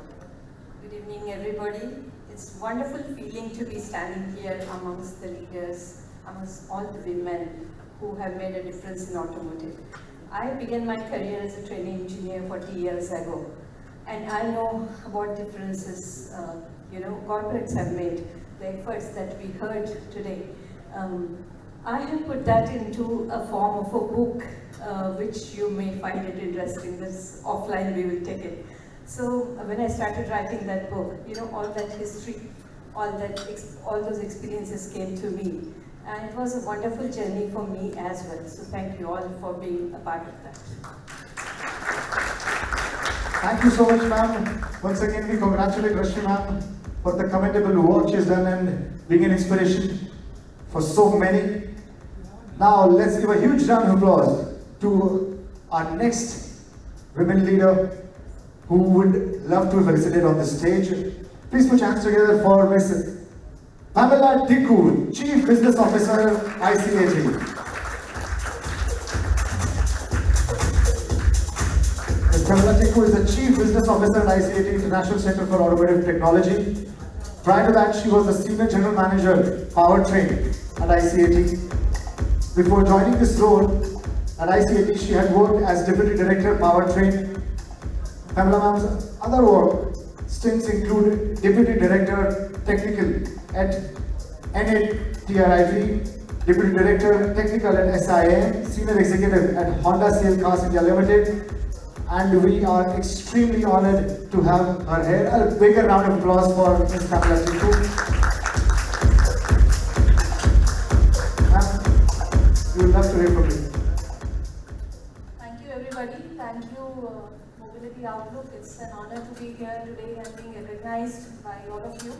Good evening, everybody. It's a wonderful feeling to be standing here amongst the leaders, amongst all the women who have made a difference in automotive. I began my career as a training engineer 40 years ago, and I know what differences corporates have made, the efforts that we heard today. I have put that into a form of a book, which you may find it interesting. This offline we will take it. So when I started writing that book, all that history, all those experiences came to me, and it was a wonderful journey for me as well. So thank you all for being a part of that. Thank you so much, ma'am. Once again, we congratulate Rashmi ma'am for the commendable work she's done and being an inspiration for so many. Now, let's give a huge round of applause to our next women leader who would love to felicitate on the stage. Please put your hands together for Ms. Pamela Tikku, Chief Business Officer, ICAT. Ms. Pamela Tikku is the Chief Business Officer at ICAT International Center for Automotive Technology. Prior to that, she was the Senior General Manager, Powertrain at ICAT. Before joining this role at ICAT, she had worked as Deputy Director, Powertrain. Pamela ma'am's other work stints include Deputy Director, Technical at NATRIV, Deputy Director, Technical at SIAM, Senior Executive at Honda CL Cars India Limited, and we are extremely honored to have her here. A bigger round of applause for Ms. Pamela Tikku. We would love to hear from you. Thank you, everybody. Thank you, Mobility Outlook. It's an honor to be here today and being recognized by all of you.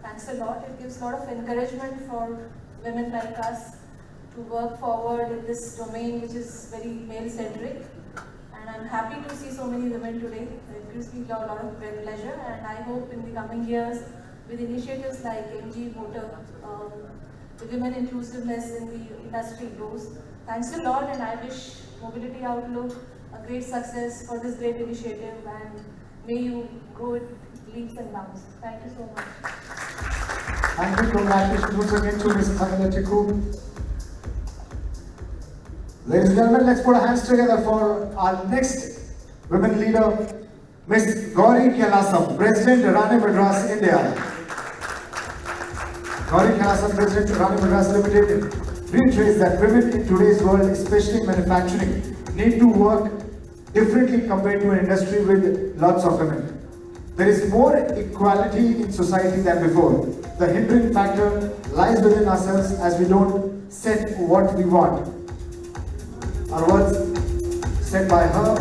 Thanks a lot. It gives a lot of encouragement for women like us to work forward in this domain, which is very male-centric. And I'm happy to see so many women today. It gives me a lot of pleasure, and I hope in the coming years, with initiatives like MG Motor, the women inclusiveness in the industry grows. Thanks a lot, and I wish Mobility Outlook a great success for this great initiative, and may you grow it leaps and bounds. Thank you so much. Thank you. Congratulations once again to Ms. Pamela Tikku. Ladies and gentlemen, let's put our hands together for our next women leader, Ms. Gauri Kailasam, President, Rani Madras, India. Gauri Kailasam, President, Rani Madras Limited, reiterates that women in today's world, especially in manufacturing, need to work differently compared to an industry with lots of women. There is more equality in society than before. The hindering factor lies within ourselves as we don't set what we want. Our words said by her.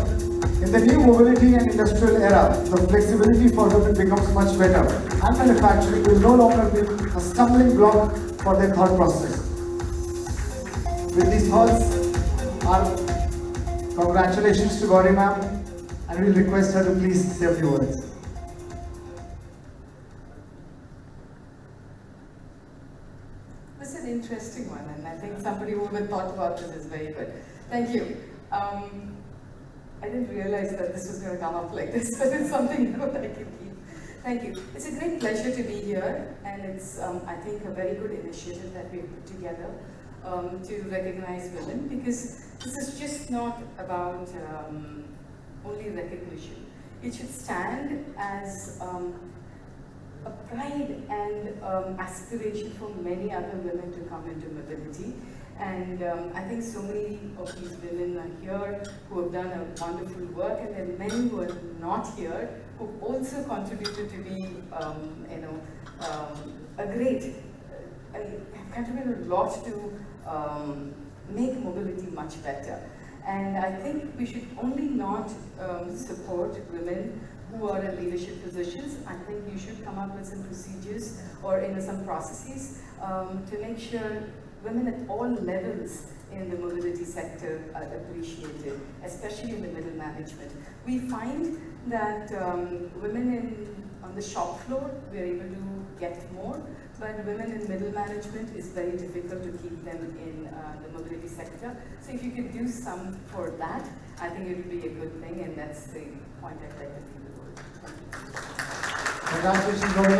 In the new mobility and industrial era, the flexibility for women becomes much better, and manufacturing will no longer be a stumbling block for their thought process. With these thoughts, our congratulations to Gauri ma'am, and we'll request her to please say a few words. This is an interesting one, and I think somebody who even thought about this is very good. Thank you. I didn't realize that this was going to come up like this, but it's something good I can keep. Thank you. It's a great pleasure to be here, and it's, I think, a very good initiative that we've put together to recognize women, because this is just not about only recognition. It should stand as a pride and aspiration for many other women to come into mobility. And I think so many of these women are here who have done a wonderful work, and there are many who are not here who also contributed to be, a great, have contributed a lot to make mobility much better. And I think we should only not support women who are in leadership positions. I think you should come up with some procedures or some processes to make sure women at all levels in the mobility sector are appreciated, especially in the middle management. We find that women on the shop floor, we are able to get more, but women in middle management is very difficult to keep them in the mobility sector. So if you could do some for that, I think it would be a good thing, and that's the point I'd like to leave the word. Congratulations, Gauri.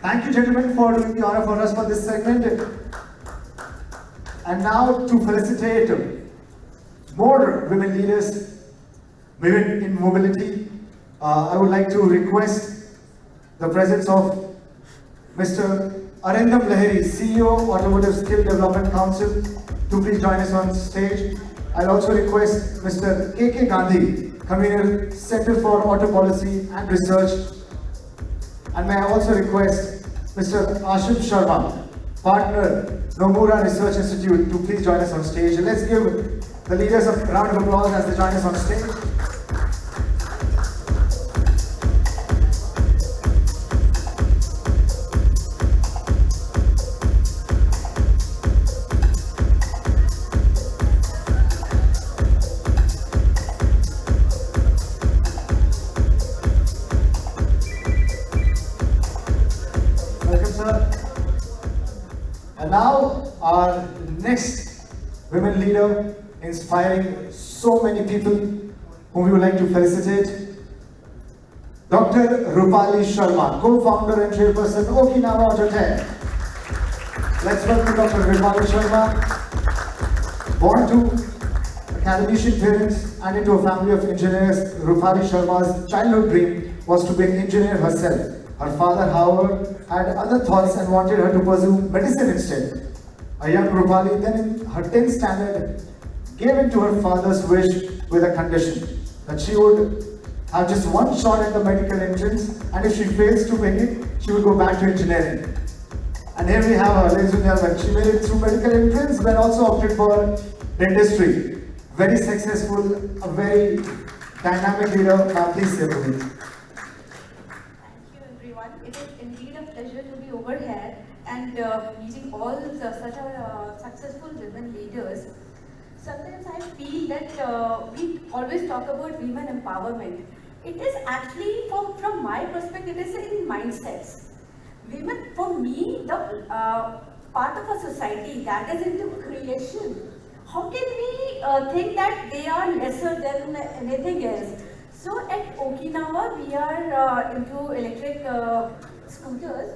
Thank you, gentlemen, for doing the honor for us for this segment. And now to felicitate more women leaders, women in mobility, I would like to request the presence of Mr. Arindam Lahiri, CEO, Automotive Skill Development Council, to please join us on stage. I'll also request Mr. K.K. Gandhi, Convener, Center for Auto Policy and Research. And may I also request Mr. Ashim Sharma, Partner, Nomura Research Institute, to please join us on stage. Let's give the leaders a round of applause as they join us on stage. Welcome, sir. And now, our next women leader, inspiring so many people whom we would like to felicitate. Dr. Rupali Sharma, co-founder and chairperson, Okinawa Auto Tech. Let's welcome Dr. Rupali Sharma. Born to academician parents and into a family of engineers, Rupali Sharma's childhood dream was to be an engineer herself. Her father, however, had other thoughts and wanted her to pursue medicine instead. A young Rupali, then in her 10th standard, gave in to her father's wish with a condition that she would have just one shot at the medical entrance, and if she fails to make it, she would go back to engineering. And here we have her, ladies and gentlemen. She made it through medical entrance, but also opted for dentistry. Very successful, a very dynamic leader. Please say for me. It is indeed a pleasure to be over here and meeting all such a successful women leaders. Sometimes I feel that we always talk about women empowerment. It is actually, from my perspective, it is in mindsets. Women, for me, the part of a society that is into creation. How can we think that they are lesser than anything else? So at Okinawa, we are into electric scooters.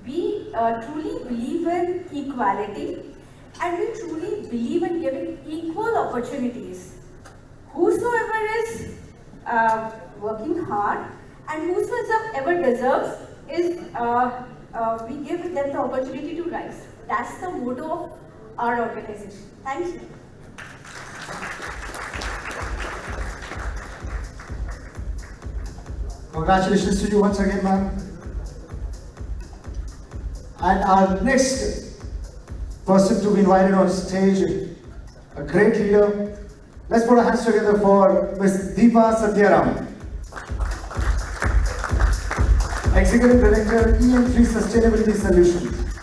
We truly believe in equality, and we truly believe in giving equal opportunities. Whosoever is working hard and whosoever deserves is, we give them the opportunity to rise. That's the motto of our organization. Thank you. Congratulations to you once again, ma'am. And our next person to be invited on stage, a great leader. Let's put our hands together for Ms. Deepa Satyaram, Executive Director, EM3 Sustainability Solutions,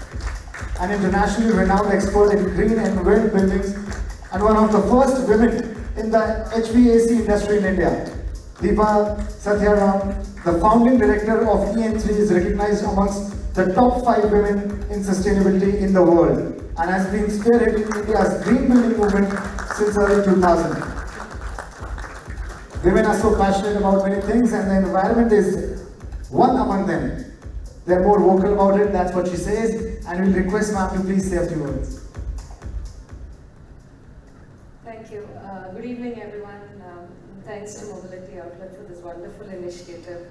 an internationally renowned expert in green and wind buildings, and one of the first women in the HVAC industry in India. Deepa Satyaram, the founding director of EM3, is recognized amongst the top 5 women in sustainability in the world and has been spearheading India's green building movement since early 2000. Women are so passionate about many things, and the environment is one among them. They're more vocal about it, that's what she says, and we'll request ma'am to please say a few words. Thank you. Good evening, everyone. Thanks to Mobility Outlet for this wonderful initiative.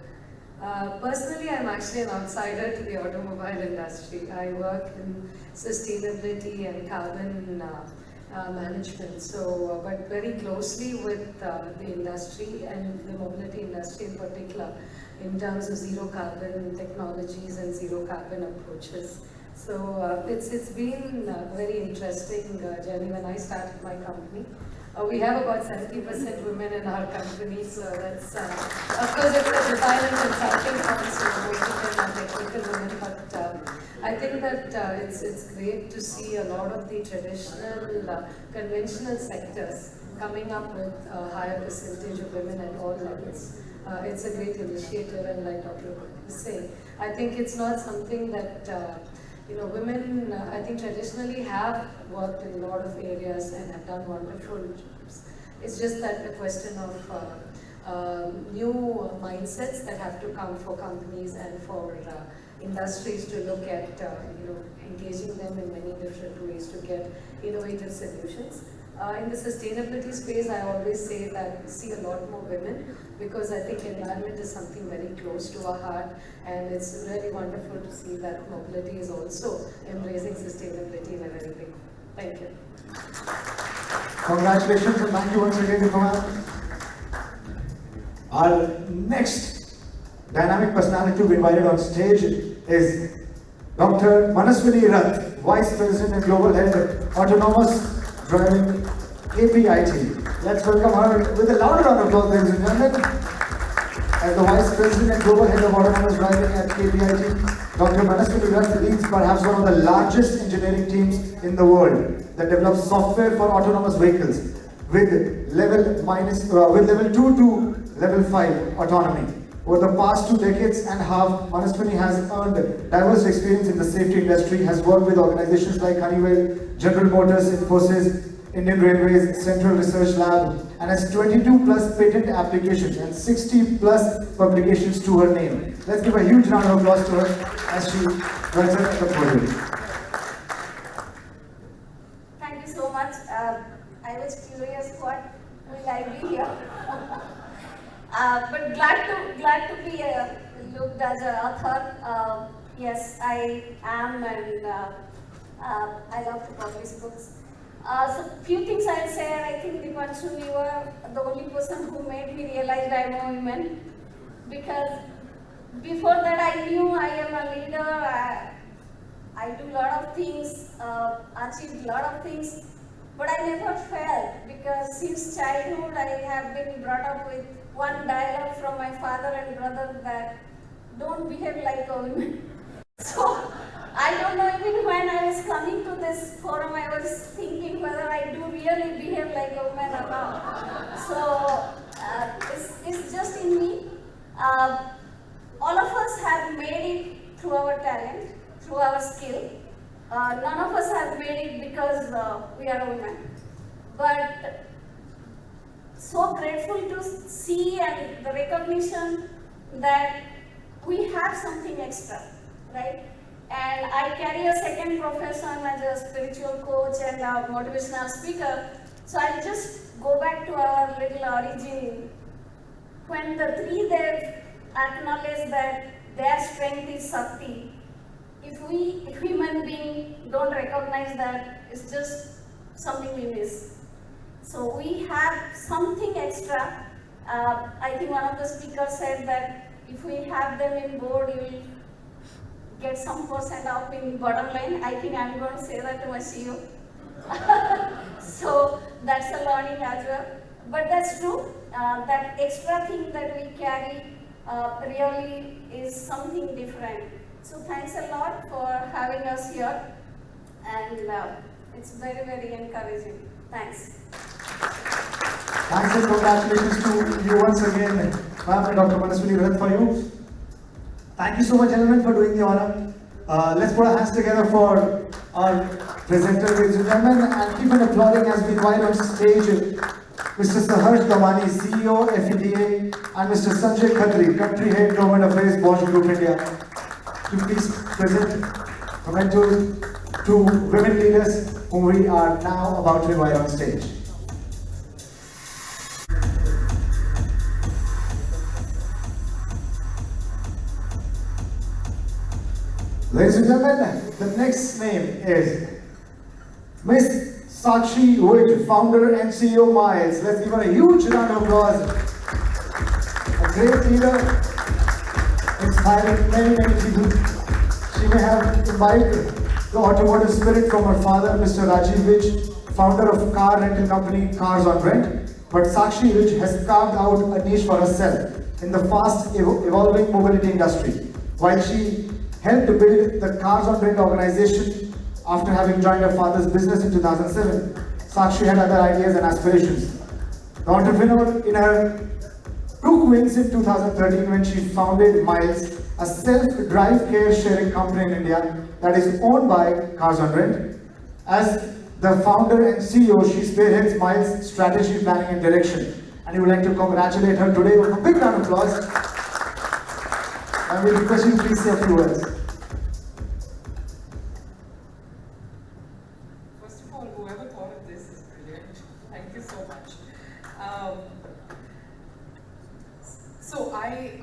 Personally, I'm actually an outsider to the automobile industry. I work in sustainability and carbon management, so but very closely with the industry and the mobility industry in particular in terms of zero carbon technologies and zero carbon approaches. So it's been a very interesting journey. When I started my company, we have about 70% women in our company, so that's, of course, it's a design and consulting firm, so most are technical women, but I think that it's great to see a lot of the traditional, conventional sectors coming up with a higher percentage of women at all levels. It's a great initiative, and like Dr. was saying, I think it's not something that women, I think traditionally have worked in a lot of areas and have done wonderful jobs. It's just that the question of new mindsets that have to come for companies and for industries to look at, engaging them in many different ways to get innovative solutions. In the sustainability space, I always say that we see a lot more women because I think environment is something very close to our heart, and it's really wonderful to see that mobility is also embracing sustainability in a very big way. Thank you. Congratulations and thank you once again, Rupali. Our next dynamic personality to be invited on stage is Dr. Manaswini Rath, Vice President and Global Head, Autonomous Driving, KPIT. Let's welcome her with a louder round of applause, ladies and gentlemen. As the Vice President and Global Head of Autonomous Driving at KPIT, Dr. Manaswini Rath leads perhaps one of the largest engineering teams in the world that develops software for autonomous vehicles with level 2 to level 5 autonomy. Over the past 2 decades and a half, Manaswini has earned diverse experience in the safety industry, has worked with organizations like Honeywell, General Motors, Infosys, Indian Railways, Central Research Lab, and has 22 plus patent applications and 60 plus publications to her name. Let's give a huge round of applause to her as she runs at the podium. Thank you so much. I was curious what will I be here. But glad to be looked as an author. Yes, I am, and I love to publish books. So few things I'll say, and I think Dipanshu, you were the only person who made me realize I'm a woman, because before that I knew I am a leader. I do a lot of things, achieved a lot of things, but I never felt, because since childhood I have been brought up with one dialogue from my father and brother that don't behave like a woman. So I don't know, even when I was coming to this forum, I was thinking whether I do really behave like a woman or not. So it's just in me. All of us have made it through our talent, through our skill. None of us have made it because we are women. But so grateful to see and the recognition that we have something extra, right? And I carry a second profession as a spiritual coach and a motivational speaker. So I'll just go back to our little origin. When the three Devs acknowledge that their strength is Shakti, if we human beings don't recognize that, it's just something we miss. So we have something extra. I think one of the speakers said that if we have them in board, you will get some percent off in bottom line. I think I'm going to say that to my CEO. So that's a learning as well. But that's true. That extra thing that we carry really is something different. So thanks a lot for having us here. And it's very, very encouraging. Thanks. Thanks and congratulations to you once again, ma'am, and Dr. Manaswini Rath for you. Thank you so much, gentlemen, for doing the honor. Let's put our hands together for our presenter, ladies and gentlemen, and keep on applauding as we invite on stage Mr. Saharsh Damani, CEO, FEDA, and Mr. Sanjay Khatri, Country Head, Government Affairs, Bosch Group India, to please present mementos to women leaders whom we are now about to invite on stage. Ladies and gentlemen, the next name is Miss Sakshi Wood, founder and CEO Miles. Let's give her a huge round of applause. A great leader, inspiring many, many people. She may have imbibed the automotive spirit from her father, Mr. Rajiv Vij, founder of car rental company Cars on Rent. But Sakshi Vij has carved out a niche for herself in the fast evolving mobility industry. While she helped to build the Cars on Rent organization after having joined her father's business in 2007, Sakshi had other ideas and aspirations. The entrepreneur in her took wings in 2013 when she founded Miles, a self-drive care sharing company in India that is owned by Cars on Rent. As the founder and CEO, she spearheads Miles' strategy, planning and direction. And we would like to congratulate her today with a big round of applause. And we request you to please say a few words. First of all, whoever thought of this is brilliant. Um, so I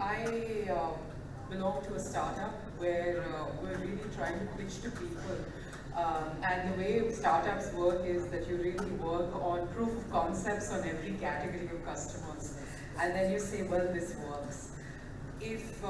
belong to a startup where we're really trying to pitch to people. And the way startups work is that you really work on proof of concepts on every category of customers. And then you say, well, this works. If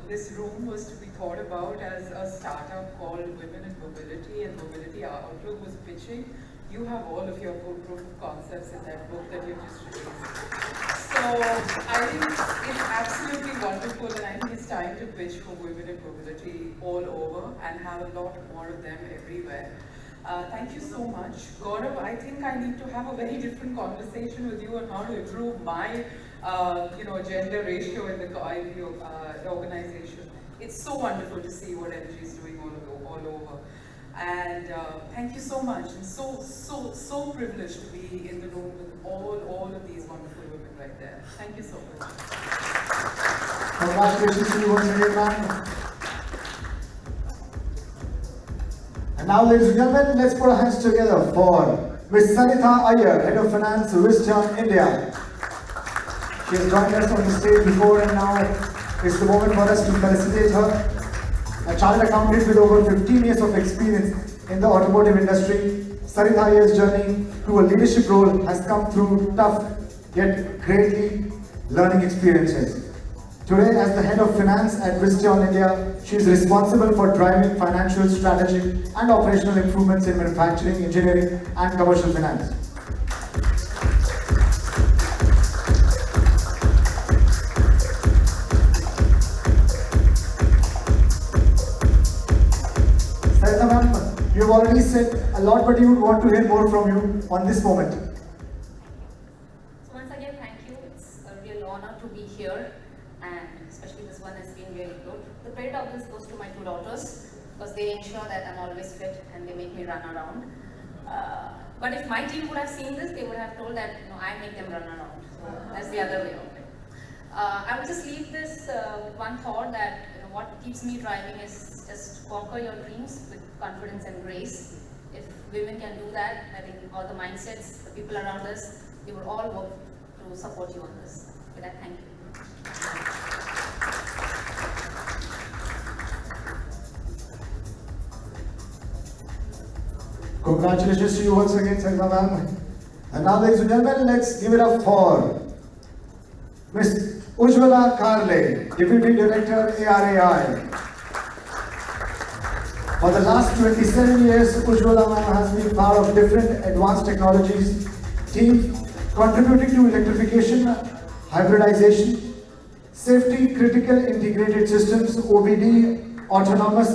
this room was to be thought about as a startup called Women in Mobility, and Mobility Outlook was pitching, you have all of your proof of concepts in that book that you just released. So I think it's absolutely wonderful, and I think it's time to pitch for Women in Mobility all over and have a lot more of them everywhere. Thank you so much. Gaurav, I think I need to have a very different conversation with you on how to improve my gender ratio in the organization. It's so wonderful to see what MG is doing all over. And thank you so much. And so privileged to be in the room with all of these wonderful women right there. Thank you so much. Congratulations to you once again, ma'am. And now, ladies and gentlemen, let's put our hands together for Ms. Sanitha Iyer, Head of Finance, Visteon, India. She has joined us on the stage before, and now is the moment for us to felicitate her. A chartered accountant with over 15 years of experience in the automotive industry, Sanitha Iyer's journey to a leadership role has come through tough yet greatly learning experiences. Today, as the Head of Finance at Visteon India, she is responsible for driving financial, strategic and operational improvements in manufacturing, engineering and commercial finance. Sanitha ma'am, you have already said a lot, but you would want to hear more from you on this moment. So once again, thank you. It's a real honor to be here, and especially this one has been really good. The credit of this goes to my two daughters, because they ensure that I'm always fit and they make me run around. But if my team would have seen this, they would have told that I make them run around. So that's the other way of it. I would just leave this with one thought that what keeps me driving is just conquer your dreams with confidence and grace. If women can do that, I think all the mindsets, the people around us, they will all work to support you on this. With that, thank you. Congratulations to you once again, Sanitha ma'am. And now, ladies and gentlemen, let's give it up for Ms. Ujjwala Karle, Deputy Director, ARAI. For the last 27 years, Ujjwala ma'am has been part of different advanced technologies teams contributing to electrification, hybridization, safety, critical integrated systems, OBD, autonomous,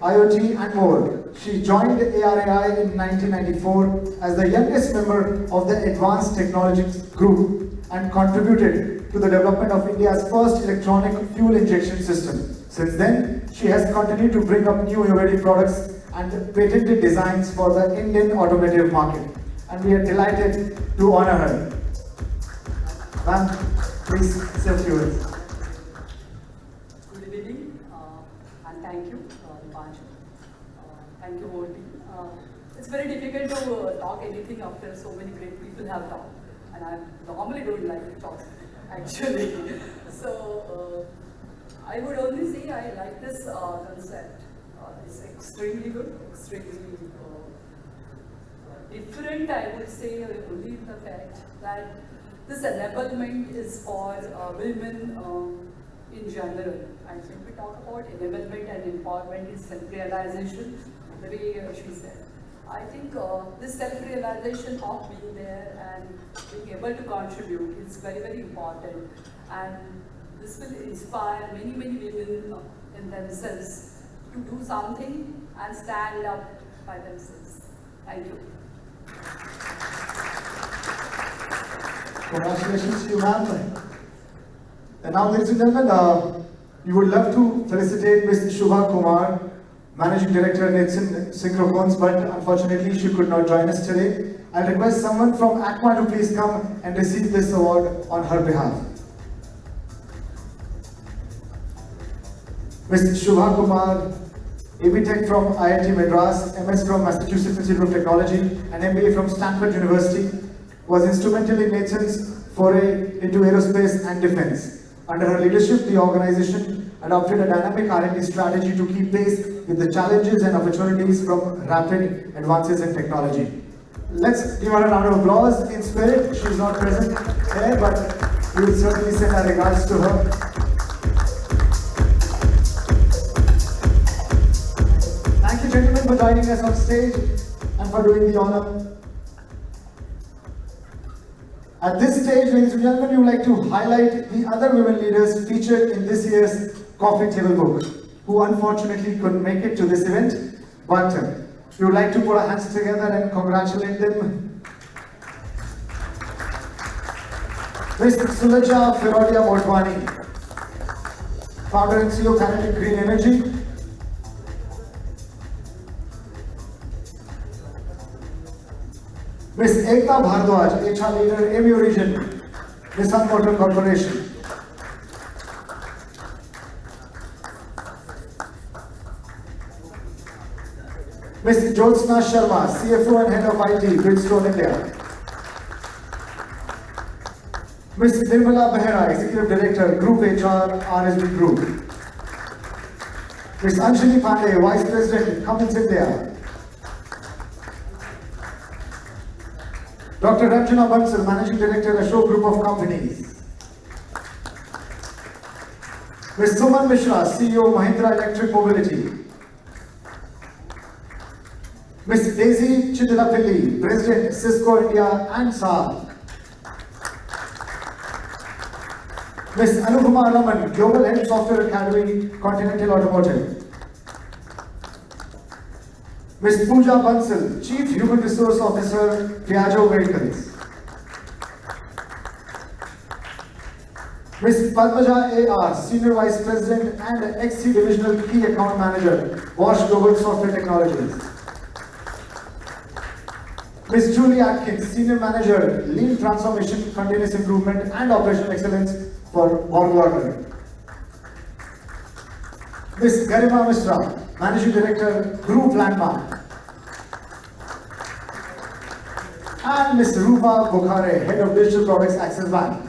IoT and more. She joined ARAI in 1994 as the youngest member of the Advanced Technologies Group and contributed to the development of India's first electronic fuel injection system. Since then, she has continued to bring up new innovative products and patented designs for the Indian automotive market. And we are delighted to honor her. Ma'am, please say a few words. Good evening, and thank you, Dipanshu. Thank you, whole team. It's very difficult to talk anything after so many great people have talked, and I normally don't like to talk, actually. So I would only say I like this concept. It's extremely good, extremely different, I would say, only in the fact that this enablement is for women in general. And when we talk about enablement and empowerment is self-realization, the way she said. I think this self-realization of being there and being able to contribute is very, very important. And this will inspire many, many women in themselves to do something and stand up by themselves. Thank you. Congratulations to you, ma'am. And now, ladies and gentlemen, we would love to felicitate Ms. Shubha Kumar, Managing Director at Nielsen Synchrocones, but unfortunately she could not join us today. I request someone from ACMA to please come and receive this award on her behalf. Ms. Shubha Kumar, AB Tech from IIT Madras, MS from Massachusetts Institute of Technology, and MBA from Stanford University, was instrumental in Nathan's foray into aerospace and defense. Under her leadership, the organization adopted a dynamic R&D strategy to keep pace with the challenges and opportunities from rapid advances in technology. Let's give her a round of applause in spirit. She's not present here, but we will certainly send our regards to her. Thank you, gentlemen, for joining us on stage and for doing the honor. At this stage, ladies and gentlemen, we would like to highlight the other women leaders featured in this year's Coffee Table Book, who unfortunately couldn't make it to this event, but we would like to put our hands together and congratulate them. Ms. Sulaja Firodia Motwani, founder and CEO, Kinetic Green Energy. Ms. Ekta Bhardwaj, HR leader, MU Region, Nissan Motor Corporation. Ms. Jyotsna Sharma, CFO and Head of IT, Bridgestone India. Ms. Nirmala Behera, Executive Director, Group HR, RSB Group. Ms. Anjali Pandey, Vice President, Cummins India. Dr. Ranjana Bansal, Managing Director, Ashok Group of Companies. Ms. Suman Mishra, CEO, Mahindra Electric Mobility. Ms. Daisy Chidilapilli, President, Cisco India and Saab. Ms. Anupama Raman, Global Head Software Academy, Continental Automotive. Ms. Pooja Bansal, Chief Human Resource Officer, Piaggio Vehicles. Ms. Padmaja A.R., Senior Vice President and XC Divisional Key Account Manager, Bosch Global Software Technologies. Ms. Julie Atkins, Senior Manager, Lean Transformation, Continuous Improvement and Operational Excellence for Borgward. Ms. Garima Mishra, Managing Director, Group Landmark. And Ms. Rupa Bokhare, Head of Digital Products, Axis Bank.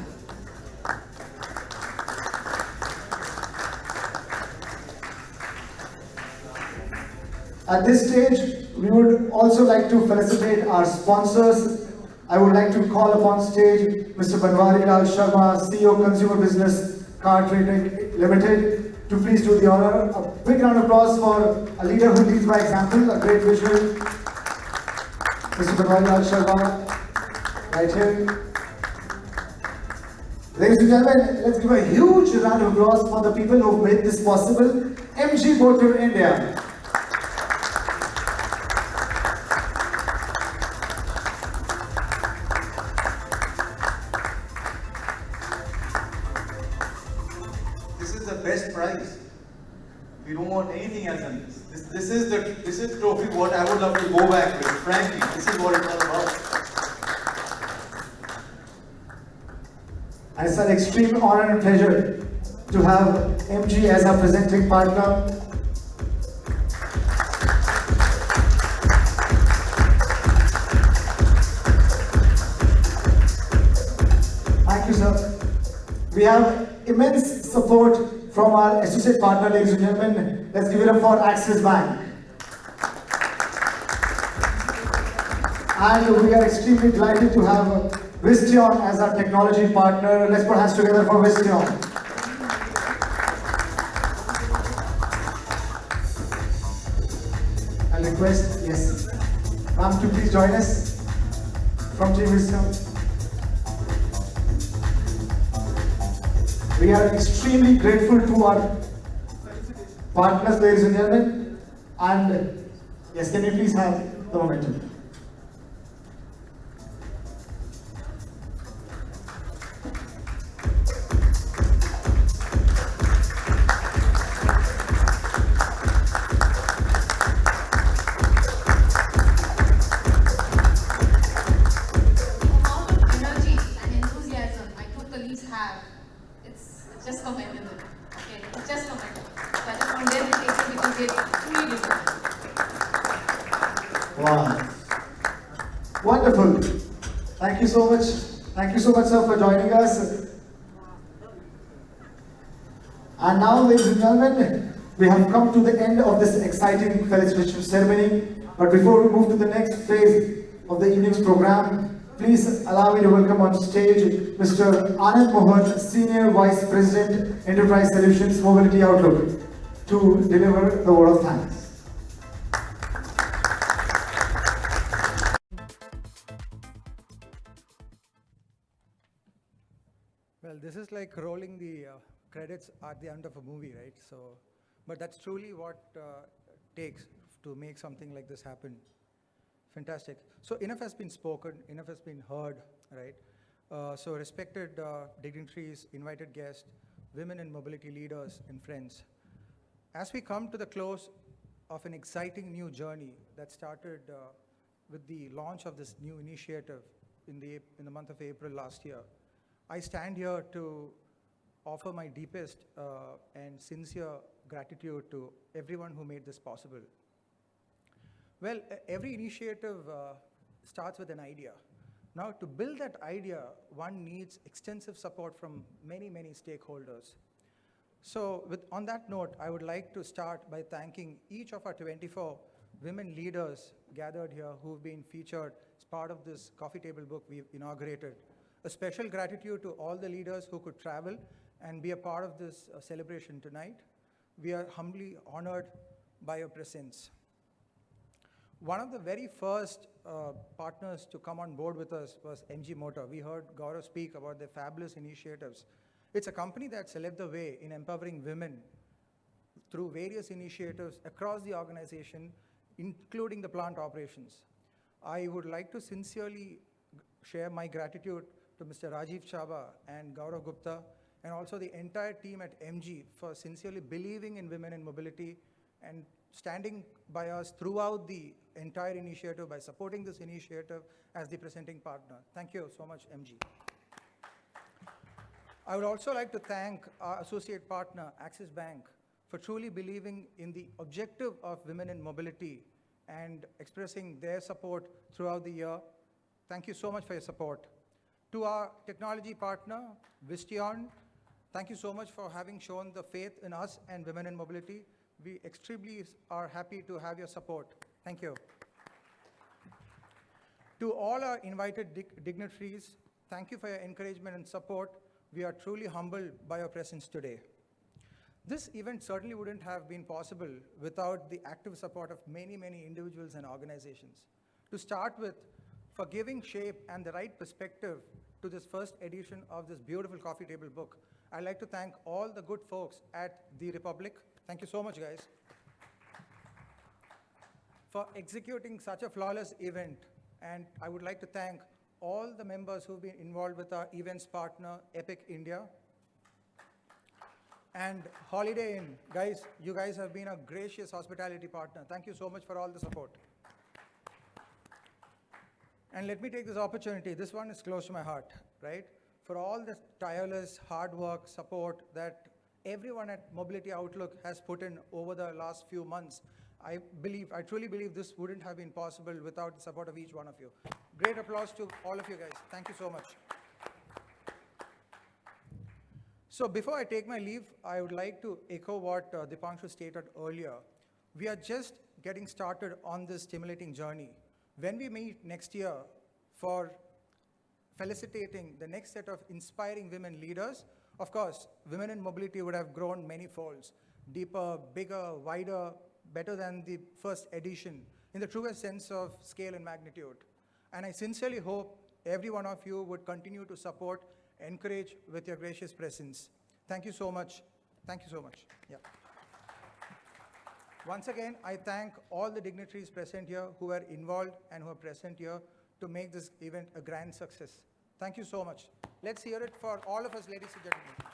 At this stage, we would also like to felicitate our sponsors. I would like to call upon stage Mr. Banwari Lal Sharma, CEO Consumer Business Car Trading Limited, to please do the honor. A big round of applause for a leader who leads by example, a great visual. Mr. Banwari Lal Sharma, right here. Ladies and gentlemen, let's give a huge round of applause for the people who made this possible. MG Motor India. This is the best prize. We don't want anything else than this. This is the trophy what I would love to go back with. Frankly, this is what it's all about. And it's an extreme honor and pleasure to have MG as our presenting partner. Thank you, sir. We have immense support from our associate partner, ladies and gentlemen. Let's give it up for Axis Bank. And we are extremely delighted to have Visteon as our technology partner. Let's put hands together for Visteon. I'll request, yes, ma'am, to please join us from Team Visteon. We are extremely grateful to our partners, ladies and gentlemen. And yes, can you please have the momentum? Just commendable. Okay, it's just commendable. So I just want them to take it because they truly deserve it. Wow. Wonderful. Thank you so much. Thank you so much, sir, for joining us. And now, ladies and gentlemen, we have come to the end of this exciting felicitation ceremony. But before we move to the next phase of the evening's program, please allow me to welcome on stage Mr. Anand Mohan, Senior Vice President, Enterprise Solutions, Mobility Outlook, to deliver the word of thanks. Well, this is like rolling the credits at the end of a movie, right? So, but that's truly what takes to make something like this happen. Fantastic. So enough has been spoken, enough has been heard, right? So respected dignitaries, invited guests, women in mobility leaders and friends. As we come to the close of an exciting new journey that started with the launch of this new initiative in the month of April last year, I stand here to offer my deepest and sincere gratitude to everyone who made this possible. Well, every initiative starts with an idea. Now, to build that idea, one needs extensive support from many, many stakeholders. So, on that note, I would like to start by thanking each of our 24 women leaders gathered here who've been featured as part of this coffee table book we've inaugurated. A special gratitude to all the leaders who could travel and be a part of this celebration tonight. We are humbly honored by your presence. One of the very first partners to come on board with us was MG Motor. We heard Gaurav speak about their fabulous initiatives. It's a company that's led the way in empowering women through various initiatives across the organization, including the plant operations. I would like to sincerely share my gratitude to Mr. Rajiv Chaba and Gaurav Gupta, and also the entire team at MG for sincerely believing in women in mobility and standing by us throughout the entire initiative by supporting this initiative as the presenting partner. Thank you so much, MG. I would also like to thank our associate partner, Axis Bank, for truly believing in the objective of women in mobility and expressing their support throughout the year. Thank you so much for your support. To our technology partner, Visteon, thank you so much for having shown the faith in us and women in mobility. We extremely are happy to have your support. Thank you. To all our invited dignitaries, thank you for your encouragement and support. We are truly humbled by your presence today. This event certainly wouldn't have been possible without the active support of many, many individuals and organizations. To start with, for giving shape and the right perspective to this first edition of this beautiful coffee table book, I'd like to thank all the good folks at the Republic. Thank you so much, guys, for executing such a flawless event. And I would like to thank all the members who've been involved with our events partner, Epic India. And Holiday Inn, guys, you guys have been a gracious hospitality partner. Thank you so much for all the support. And let me take this opportunity, this one is close to my heart, right? For all the tireless hard work, support that everyone at Mobility Outlook has put in over the last few months. I truly believe this wouldn't have been possible without the support of each one of you. Great applause to all of you guys. Thank you so much. So before I take my leave, I would like to echo what Dipanshu stated earlier. We are just getting started on this stimulating journey. When we meet next year for felicitating the next set of inspiring women leaders, of course, women in mobility would have grown many folds, deeper, bigger, wider, better than the first edition, in the truest sense of scale and magnitude. And I sincerely hope every one of you would continue to support, encourage with your gracious presence. Thank you so much. Thank you so much. Yeah. Once again, I thank all the dignitaries present here who were involved and who are present here to make this event a grand success. Thank you so much. Let's hear it for all of us, ladies and gentlemen.